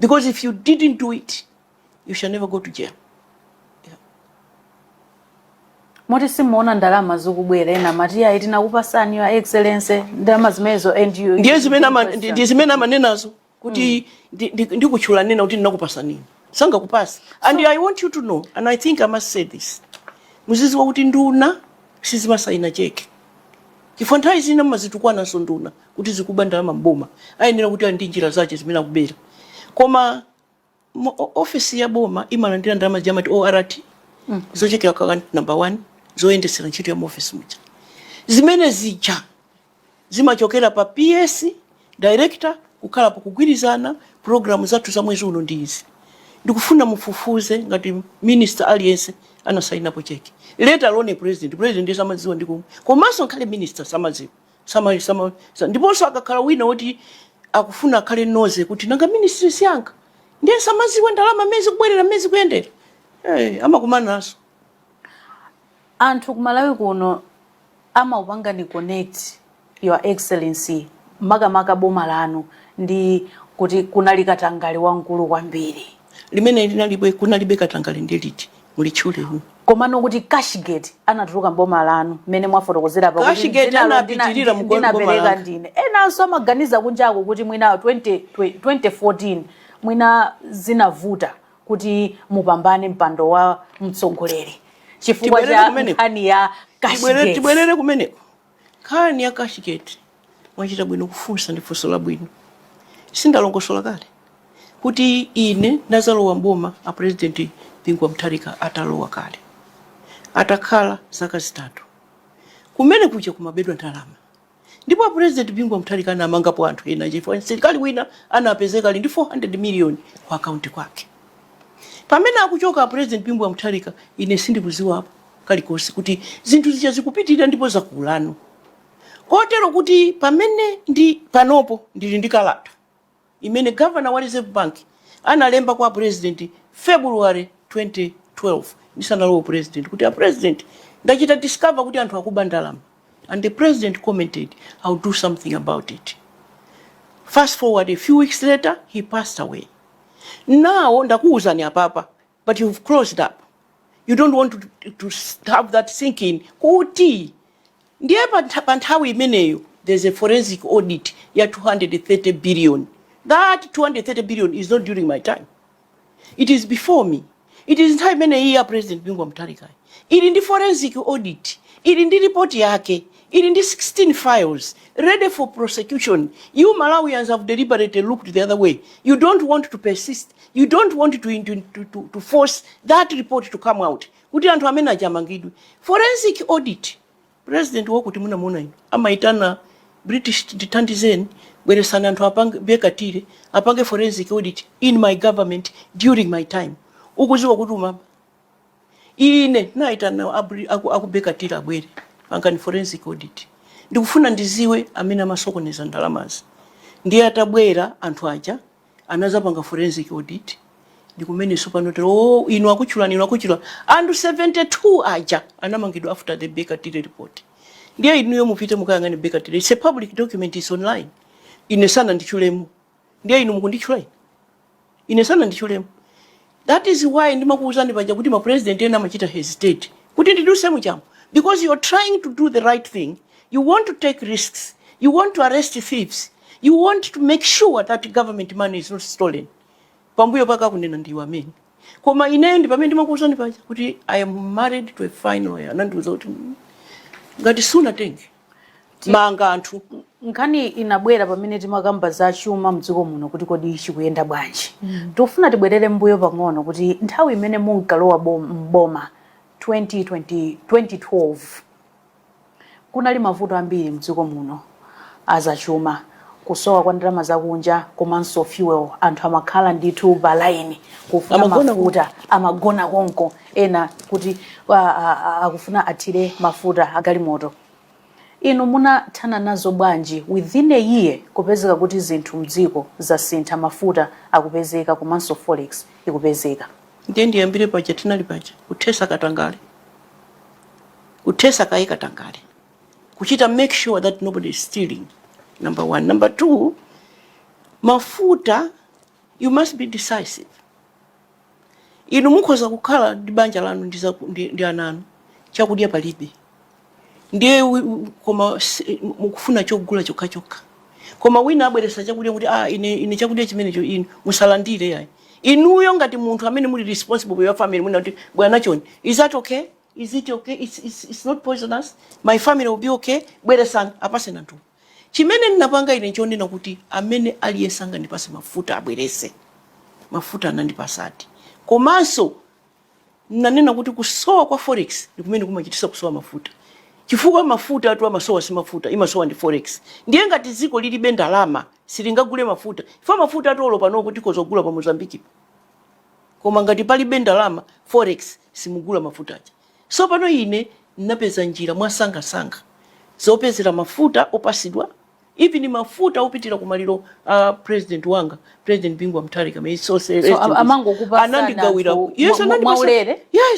because if you didn't do it you shall never go to jail. Moti simuona ndalama zikubwera ena matiya itina kupasani your excellency ndalama zimezo and you ndiye zimene amanenazo kuti ndikuchula nena kuti ndinakupasa nini sanga kupasa. And I want you to know, and I think I must say this, muzizi wa kuti nduna sizimasaina cheke chifukwa nthawi zina mazitukwana so nduna kuti zikuba ndalama mboma ayenera kuti andi njira zache zimene akubera. Koma office ya boma imalandira ndalama jamati ORT zochekera account number 1 zoyendesera ntchito ya office mucha zimene zija zimachokera pa PS director kukhala pa kugwirizana program zathu za mwezi uno ndizi. Ndikufuna mufufuze ngati minister aliyense anasaina po cheki. Let alone president samaziwa ndiku. Komanso khale minister samaziwa. Ndiponso akakhala wina woti akufuna khale noze kuti nanga ministry siyanga ndiye samaziwa ndalama mezi kubwerera mezi kuyendera. Amakumana naso. Anthu kumalawi kuno amaupanga ni connect your excellency makamaka boma lanu ndi kuti kunali katangale wankulu kwambiri. Limene linalibe kunalibe katangale ndiliti mulichule hu. Komano kuti Cashgate anatuluka mboma lanu mene mwafotokozera pa kuti Cashgate anapitirira mugomba pereka ndine. Enanso amaganiza kunjako kuti mwina 2014 mwina zinavuta kuti mupambane mpando wa mtsogoleri. Chifukwa cha nkhani ya Cashgate. Tibwerere kumeneko. Nkhani ya Cashgate mwachita bwino kufunsa ndi funso la bwino. Sindalongosola kale kuti ine ndazalowa mboma a president Bingu Mutharika atalowa kale. Atakhala zaka zitatu. Kumene kuja kumabedwa ndalama. Ndipo a president Bingu Mutharika anamanga po anthu ena chifukwa serikali wina anapezeka ndi 400 million kwa account kwake. Pamene akuchoka president Bingu Mutharika ine sindikuziwa hapo kalikosi kuti zinthu zicha zikupitirira ndipo zakulano. Kotero kuti pamene ndi panopo ndili ndikalata imene governor wa Reserve Bank analemba kwa president February 2012 ndisanalowa president kuti a president ndachita discover kuti anthu akuba ndalama, and the president commented, I'll do something about it. Fast forward a few weeks later, he passed away. Now ndakuuzani apapa, but you've closed up. You don't want to have that thinking kuti ndiye panthawi imeneyo there's a forensic audit ya 230 billion. That 230 billion is not during my time. It is before me. It is time many year President Bingwa Mutharika. It in the forensic audit. It in the report yake. It in the 16 files ready for prosecution. You Malawians have deliberately looked the other way. You don't want to persist. You don't want to force that report to come out. Kuti antu amena jamangidwe. Forensic audit. President wakuti muna muna ino. Ama itana British Tantizen where sanantu apange bekatire apange forensic audit in my government during my time. Ukuziwa kutuma. Ine na itana akubekatire abwere. Pangani forensic audit. Ndikufuna ndiziwe amena masokoneza ndalamazi. Ndiye atabwera anthu aja anaza panga forensic audit. Ndikumene supanote inu akuchula andu 72 aja anamangidwa after the Bekatire report. Ndiye inuyo mupite mukayangane Bekatire. It's a public document, is online. Ine sana ndichulemu. Ndiye inu mukundichula. Ine sana ndichulemu. That is why ndimakuuzani paja kuti ma president ena machita hesitate. Kuti ndiduse muchamu. Because you're trying to do the right thing. You want to take risks. You want to arrest thieves. You want to make sure that government money is not stolen. Pambuyo paka kunena ndiwa ameni. Koma ineyo ndi pamene ndimakuuzani paja kuti I am married to a fine lawyer. Anandiuza kuti ngati suna tenge manga anthu. Nkhani inabwera pamene timakamba za chuma mdziko muno kuti kodi chikuyenda bwanji. Tofuna tibwerere mbuyo pang'ono kuti nthawi imene munkalowa mboma 2012 kunali mavuto ambiri mdziko muno azachuma, kusowa kwa ndalama zakunja komanso fuel, anthu amakhala ndithu balaini kufuna mafuta, amagona konko ena kuti akufuna athire mafuta agalimoto. Inu munathana nazo bwanji within a year kupezeka kuti zinthu mdziko zasintha, mafuta akupezeka komanso forex ikupezeka? Ndiye ambire paja tinali paja kuthesa katangale. Kuthesa kai katangale. Kuchita make sure that nobody is stealing. Number one. Number two, mafuta, you must be decisive. Inu mukhoza kukhala ndi banja lanu ndi ananu chakudya palibe. Ndiye koma mukufuna chogula chokha. Koma wina abweresa chakudya kuti ine chakudya chimenecho inu musalandire yayi. Inuyo ngati munthu amene muli responsible for your family muna kuti bwana choni, is that okay? Is it okay? It's not poisonous. My family will be okay. Bweresa apase nantu. Chimene ninapanga ine chonena kuti amene aliyesanga ndipase mafuta abwerese. Mafuta anandipasati. Komanso nanena kuti kusowa kwa forex ndikumene kumachitisa kusowa mafuta. Chifukwa mafuta atu amasowa si mafuta, imasowa ndi forex. Ndiye ngati ziko lilibe ndalama silingagule mafuta. Ifa mafuta atu olo pano kuti kozogula pa Mozambique. Koma ngati palibe ndalama forex simugula mafuta aja. So pano ine ninapeza njira mwasanga zopezera mafuta opasidwa, even mafuta opitira kumaliro president wanga, President Bingwa Mutharika. So amango kupasa anandigawira. Yes,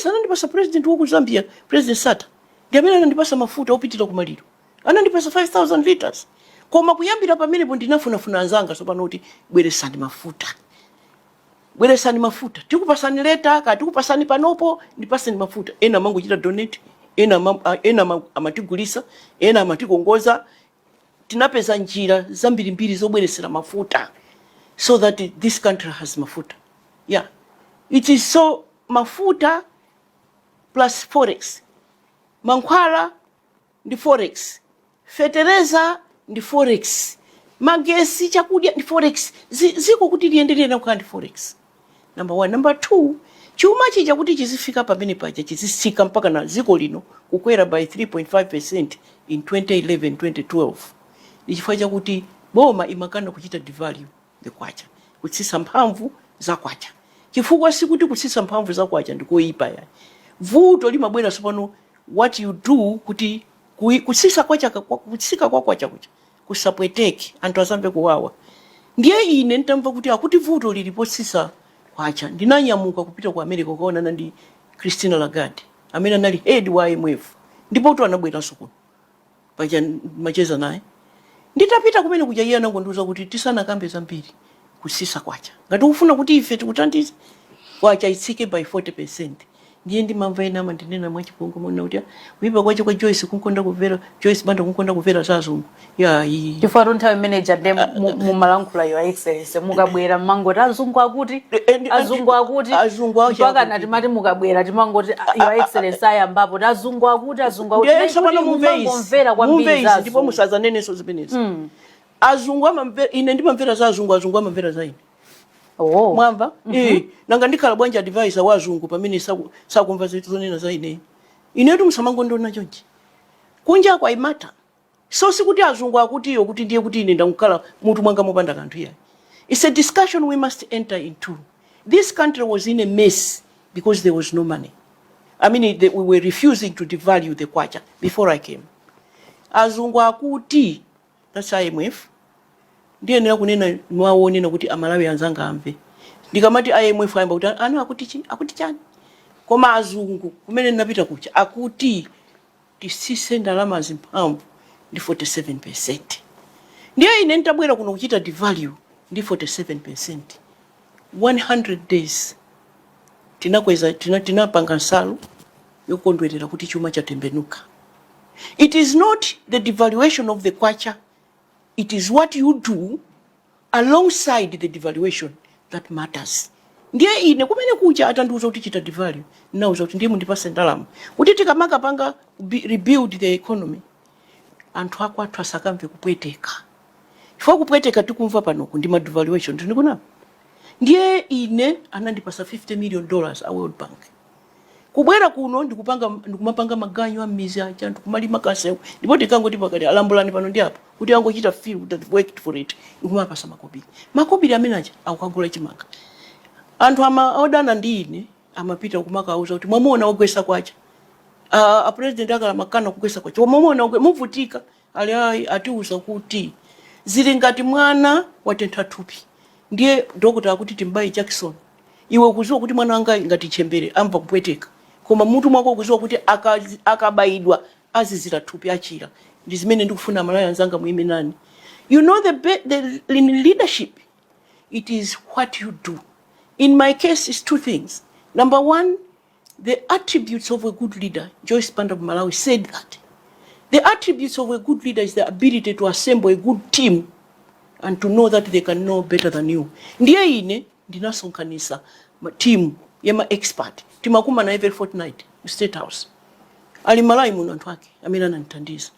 anandipasa president woku Zambia, President Sata. Ndiamene anandipasa mafuta opitira kumaliro. Anandipasa 5,000 liters. Koma kuyambira pamene ndinafunafuna anzanga so pano kuti bweresani mafuta. Bweresani mafuta. Tikupasani leta, tikupasani panopo, ndipasani mafuta. Ena mangu chita donate, ena amatigulisa, ena amatikongoza. Tinapeza njira zambirimbiri zobweresera mafuta so that this country has mafuta. Yeah. It is so mafuta plus forex. Mankhwala ndi forex. Fetereza ndi forex. Magesi chakudya ndi forex. Ziko kuti liendelee na kukhala ndi forex. Number one. Number two, chuma chija kuti chizifika pamene paja chizisika mpaka na ziko lino kukwera by 3.5% in 2011-2012. Ndichifukwa chakuti boma imakana kuchita devalue the kwacha, kutsisa mphamvu za kwacha. Chifukwa sikuti kutsisa mphamvu za kwacha ndikoyipa ya. Vuto limabwera sopano what you do kuti kutsisa kwacha, kutsika kwa kwacha kucha kusapweteke anthu asambe kuwawa. Ndiye ine ntamva kuti akuti vuto lilipotsisa kwacha ndinanyamuka kupita ku America kuona ndi Christine Lagarde amene anali head wa IMF ndipo tu anabweranso kuno paja macheza naye nditapita kumene kuja iye anangondiuza kuti tisanakambe zambiri kusisa kwacha ngati ufuna kuti ife tikuthandize kwacha itsike by 40%. ndiye ndimamva ena amandinena mwachipongwe mona kuti kuipa kwacha kwa Joyce kunkonda kumvera Joyce banda kunkonda kumvera zazungu ya chifukwa nthawi manager ndi mumalankhula Your Excellency mukabwera mangoti azungu akuti mpaka nati mati mukabwera timangoti Your Excellency ayambapo azungu akuti mumangomvera kwambiri zazo ndipo musazanenenso zimenezo. Azungu amamvera ine ndimamvera za azungu amamvera za ine. Oh. Mwamba? Nanga ndikhala bwanji advisor wa azungu pamene sakumva zitu zonena za ine. Inetu musamango ndona chonchi. Kunja kwa imata. So sikuti azungu akuti iyo kuti ndiye kuti ine ndakukhala mutu mwanga mopanda kanthu iya. It's a discussion we must enter into. This country was in a mess because there was no money. I mean, we were refusing to devalue the kwacha before I came. Azungu akuti, that's IMF. Ndiye nina kunena mwaone na kuti amalawi anzanga amve. Ndikamati IMF ayamba kuti ana akuti chani. Koma azungu kumene ninapita kucha akuti tisise ndalama zimphamvu ndi 47%. Ndiye ine nitabwera kuno kuchita devalue ndi 47%. 100 days tinakweza tinapanga nsalu yokondwerera kuti chuma chatembenuka. It is not the devaluation of the kwacha, it is what you do alongside the devaluation that matters. Ndiye ine kumene kucha atandiuza kuti chita devalue nauza kuti ndiye mundipase ndalama kuti tikamaka panga rebuild the economy anthu akwathu asakamve kupweteka. Chifukwa kupweteka tikumva panoku ndi devaluation tindikuna. Ndiye ine anandipasa $50 million a World Bank. Kubwera kuno ndikumapanga maganyo amizi acha ndikumalima kasewu ndipo tikangoti pakati alambulani pano ndi apo kuti angochita feel that worked for it ndikumapasa makobiri amene acha akukagula chimanga. Anthu odana ndi ine amapita kumaka auza kuti mwamuona wagwesa kwacha a president akala makana kugwesa kwacha mwamuona muvutika ali atiuza kuti zili ngati mwana watentha thupi. Ndiye dokota akuti Timbai Jackson iwe ukuziwa kuti mwana wanga ngati chembere amva kupweteka koma mutu mwako ukuziwa kuti akabaidwa azizira thupi achira. Ndi zimene ndikufuna malaya anzanga muime nani. You know the leadership, it is what you do. In my case is two things. Number one, the attributes of a good leader. Joyce Banda of Malawi said that the attributes of a good leader is the ability to assemble a good team and to know that they can know better than you. Ndiye ine ndinasonkanisa team yema expert timakuma na every fortnight State House ali Malawi muno anthu ake amene ananithandiza.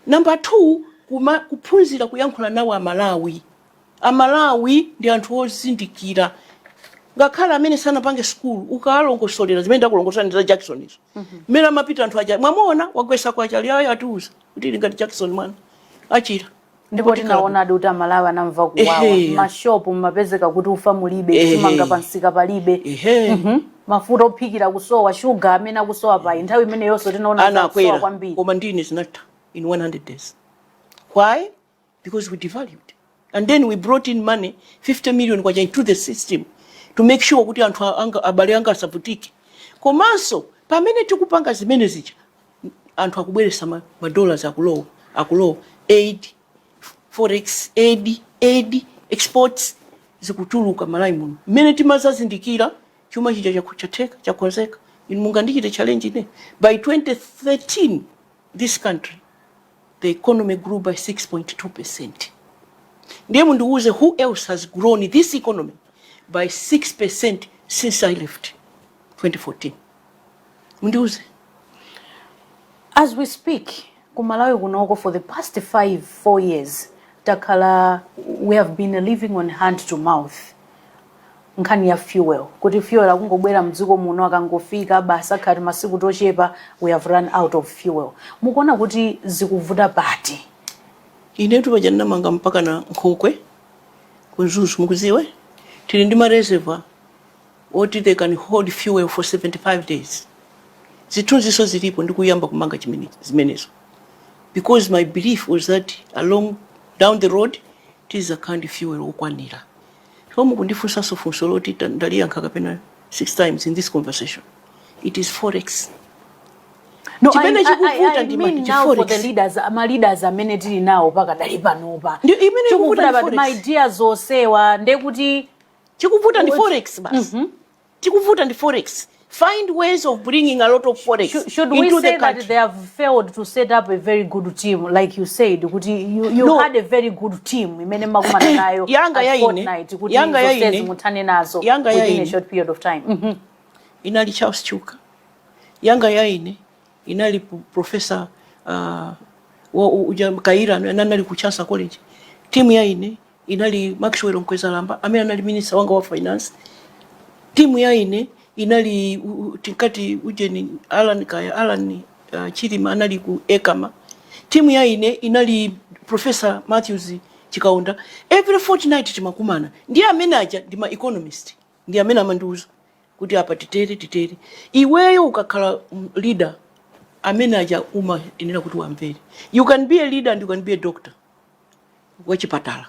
Number two, kuphunzira kuyankhula nawo Amalawi ndi anthu ozindikira. Ngakhala amene sanapange school ukalongosolera zimene ndakulongosani za Jackson izo. Mmene amapita anthu aja mwamuona wagwesa kwacha ali atiuza kuti ngati Jackson mwana achira. Ndipo tinaona adi kuti Amalawi anamva kuwawa. Mashopu mapezeka kuti ufa mulibe, chimanga pansika palibe. Mafuta ophikira kusowa, sugar amene akusowa pai. Nthawi imene yonso tinaona kusowa kwambiri. Koma ndine zinatha in 100 days. Why? Because we devalued. And then we brought in money, 50 million kwacha into the system to make sure kuti anthu abale anga asavutike. Komanso pamene tikupanga zimene zicha anthu akubweresa $dollars akulowa aid, forex aid, exports zikutuluka Malawi muno. Mmene timazazindikira chuma chija chakonzeka inu mungandichite challenge ine. By 2013 this country the economy grew by 6.2%. Ndiye mundiuze who else has grown this economy by 6% since I left 2014. Mundiuze. As we speak, kumalawi kunoko for the past 4 years, takala we have been living on hand to mouth. Nkhani ya fuel. Kuti fuel akungobwera mdziko muno akangofika basa khati masiku tochepa we have run out of fuel. Mukuona kuti zikuvuta pati. Inetu pajanina manga mpaka na Nkhokwe kunzuzu mukuziwe tili ndi reservoir what they can hold fuel for 75 days. Zitunzi so zilipo ndikuyamba kumanga zimenezo because my belief was that down the road it is a kind of fuel okwanira. So mukundifunsa so funso loti ndaliya nkaka pena 6 times in this conversation. It is Forex. No, I mean now for the leaders, my leaders are many tili now paka dali panopa. Chikuvuta but my dear zosewa ndekuti chikuvuta ndi Forex bas. Chikuvuta ndi Forex. Find ways of bringing a lot of Forex should we say that they have failed to set up a very good team, like you said? You no. Had a very good team. Imene makumana nayo Fortnite. Yanga ya ine. Mutane nazo within a short period of time. Inali Charles Chuka. Yanga ya ine. Inali Professor Kaira nanali ku Chansa College. Timu ya ine inali Maxwell Nkwezalamba, amene anali minister wanga wa finance. Timu ya ine inali tinkati ujeni Alan Chirima anali ku Ekama. Timu ya ine inali Professor Matthews Chikaunda. Every fortnight timakumana. Ndiye amene aja ndi ma economist. Ndiye amene amanduza kuti apa titere. Iweyo ukakhala leader amene aja inena kuti wamvere. You can be a leader and you can be a doctor. Wachipatala.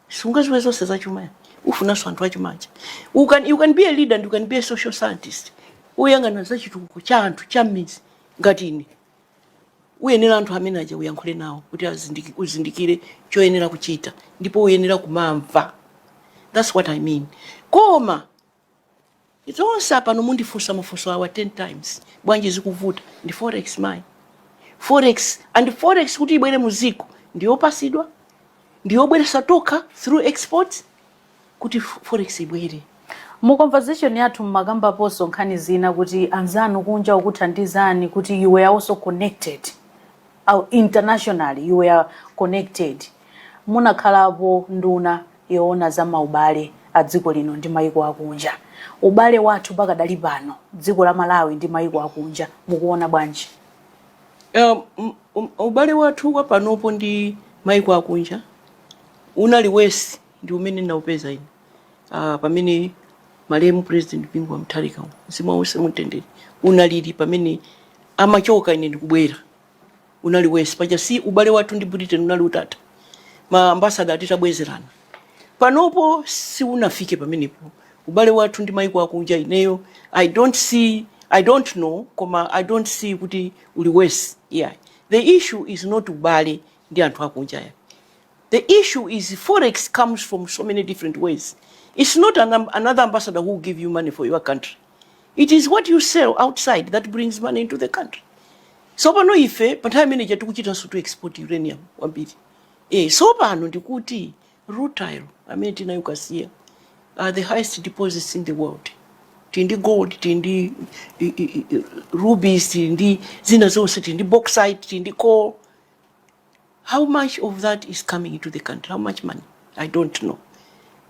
Sungaziwe zonse zachuma. Ufunaso anthu achimanja. You can be a leader and you can be a social scientist. Uyangana zachitukuko cha anthu cha mizi ngati ine. Uyenera anthu amene aja uyankhule nawo kuti uzindikire choyenera kuchita ndipo uyenera kumamva. That's what I mean. Koma it's also pano mundifunsa mafunso awa 10 times. Bwanji zikuvuta ndi Forex mai. Forex kuti ibwere muziko ndiyo pasidwa. Ndiyo bweresa toka through exports kuti Forex ibwere. Mu conversation yathu magamba poso nkhani zina kuti anzanu kunja ukuthandizani kuti you were also connected. Internationally you were connected. Munakhalapo nduna yoona za maubale a dziko lino ndi mayiko akunja. Ubale wathu mpaka dali pano dziko la Malawi ndi mayiko akunja mukuona bwanji? Ubale wathu wa panopo ndi mayiko akunja unali wesi ndi umene naupeza ine. Pamene malemu President Bingu wa Mutharika mzimu wonse mutendere unalili pamene amachoka ine ndikubwera. Unali wesi paja si ubale wathu ndi Britain unali utata. Ma ambassador atitabwezerana. Panopo si unafike pamenepo. Ubale wathu ndi mayiko akunja ineyo I don't know koma I don't see kuti uli wesi. Yeah. The issue is not ubale ndi anthu akunja ya. The issue is Forex comes from so many different ways. It's not another ambassador who will give you money for your country. It is what you sell outside that brings money into the country. So pano ife panthawi manager tikuchita so to export uranium wambiri. So pano ndikuti rutile amene tinayo kasiya are the highest deposits in the world. Tindi gold, tindi rubies, tindi zina zonse, tindi bauxite, tindi coal. How much of that is coming into the country? How much money? I don't know.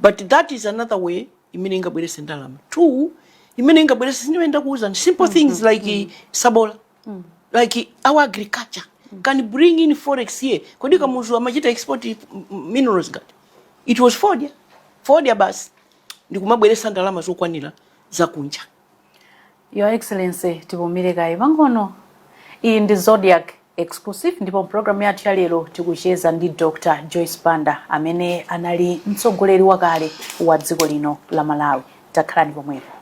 But that is another way imene ingabwerese ndalama. Two, imene ingabwerese siniwenda kuuza simple things like sabola. Like our agriculture can bring in Forex here. Kodika muzu amachita export minerals gati. It was Ford bus. Ndikumabweresa ndalama zokwanira za kunja. Your Excellency tibumire kai vangono. Iyi ndi Zodiac exclusive ndipo program yathu lero tikucheza ndi Dr. Joyce Banda amene anali mtsogoleri wakale wa dziko lino la Malawi. Takhalani pomwepo.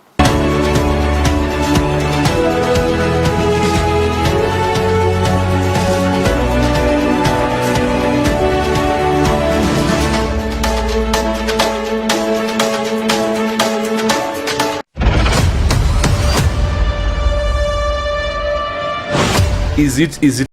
Is it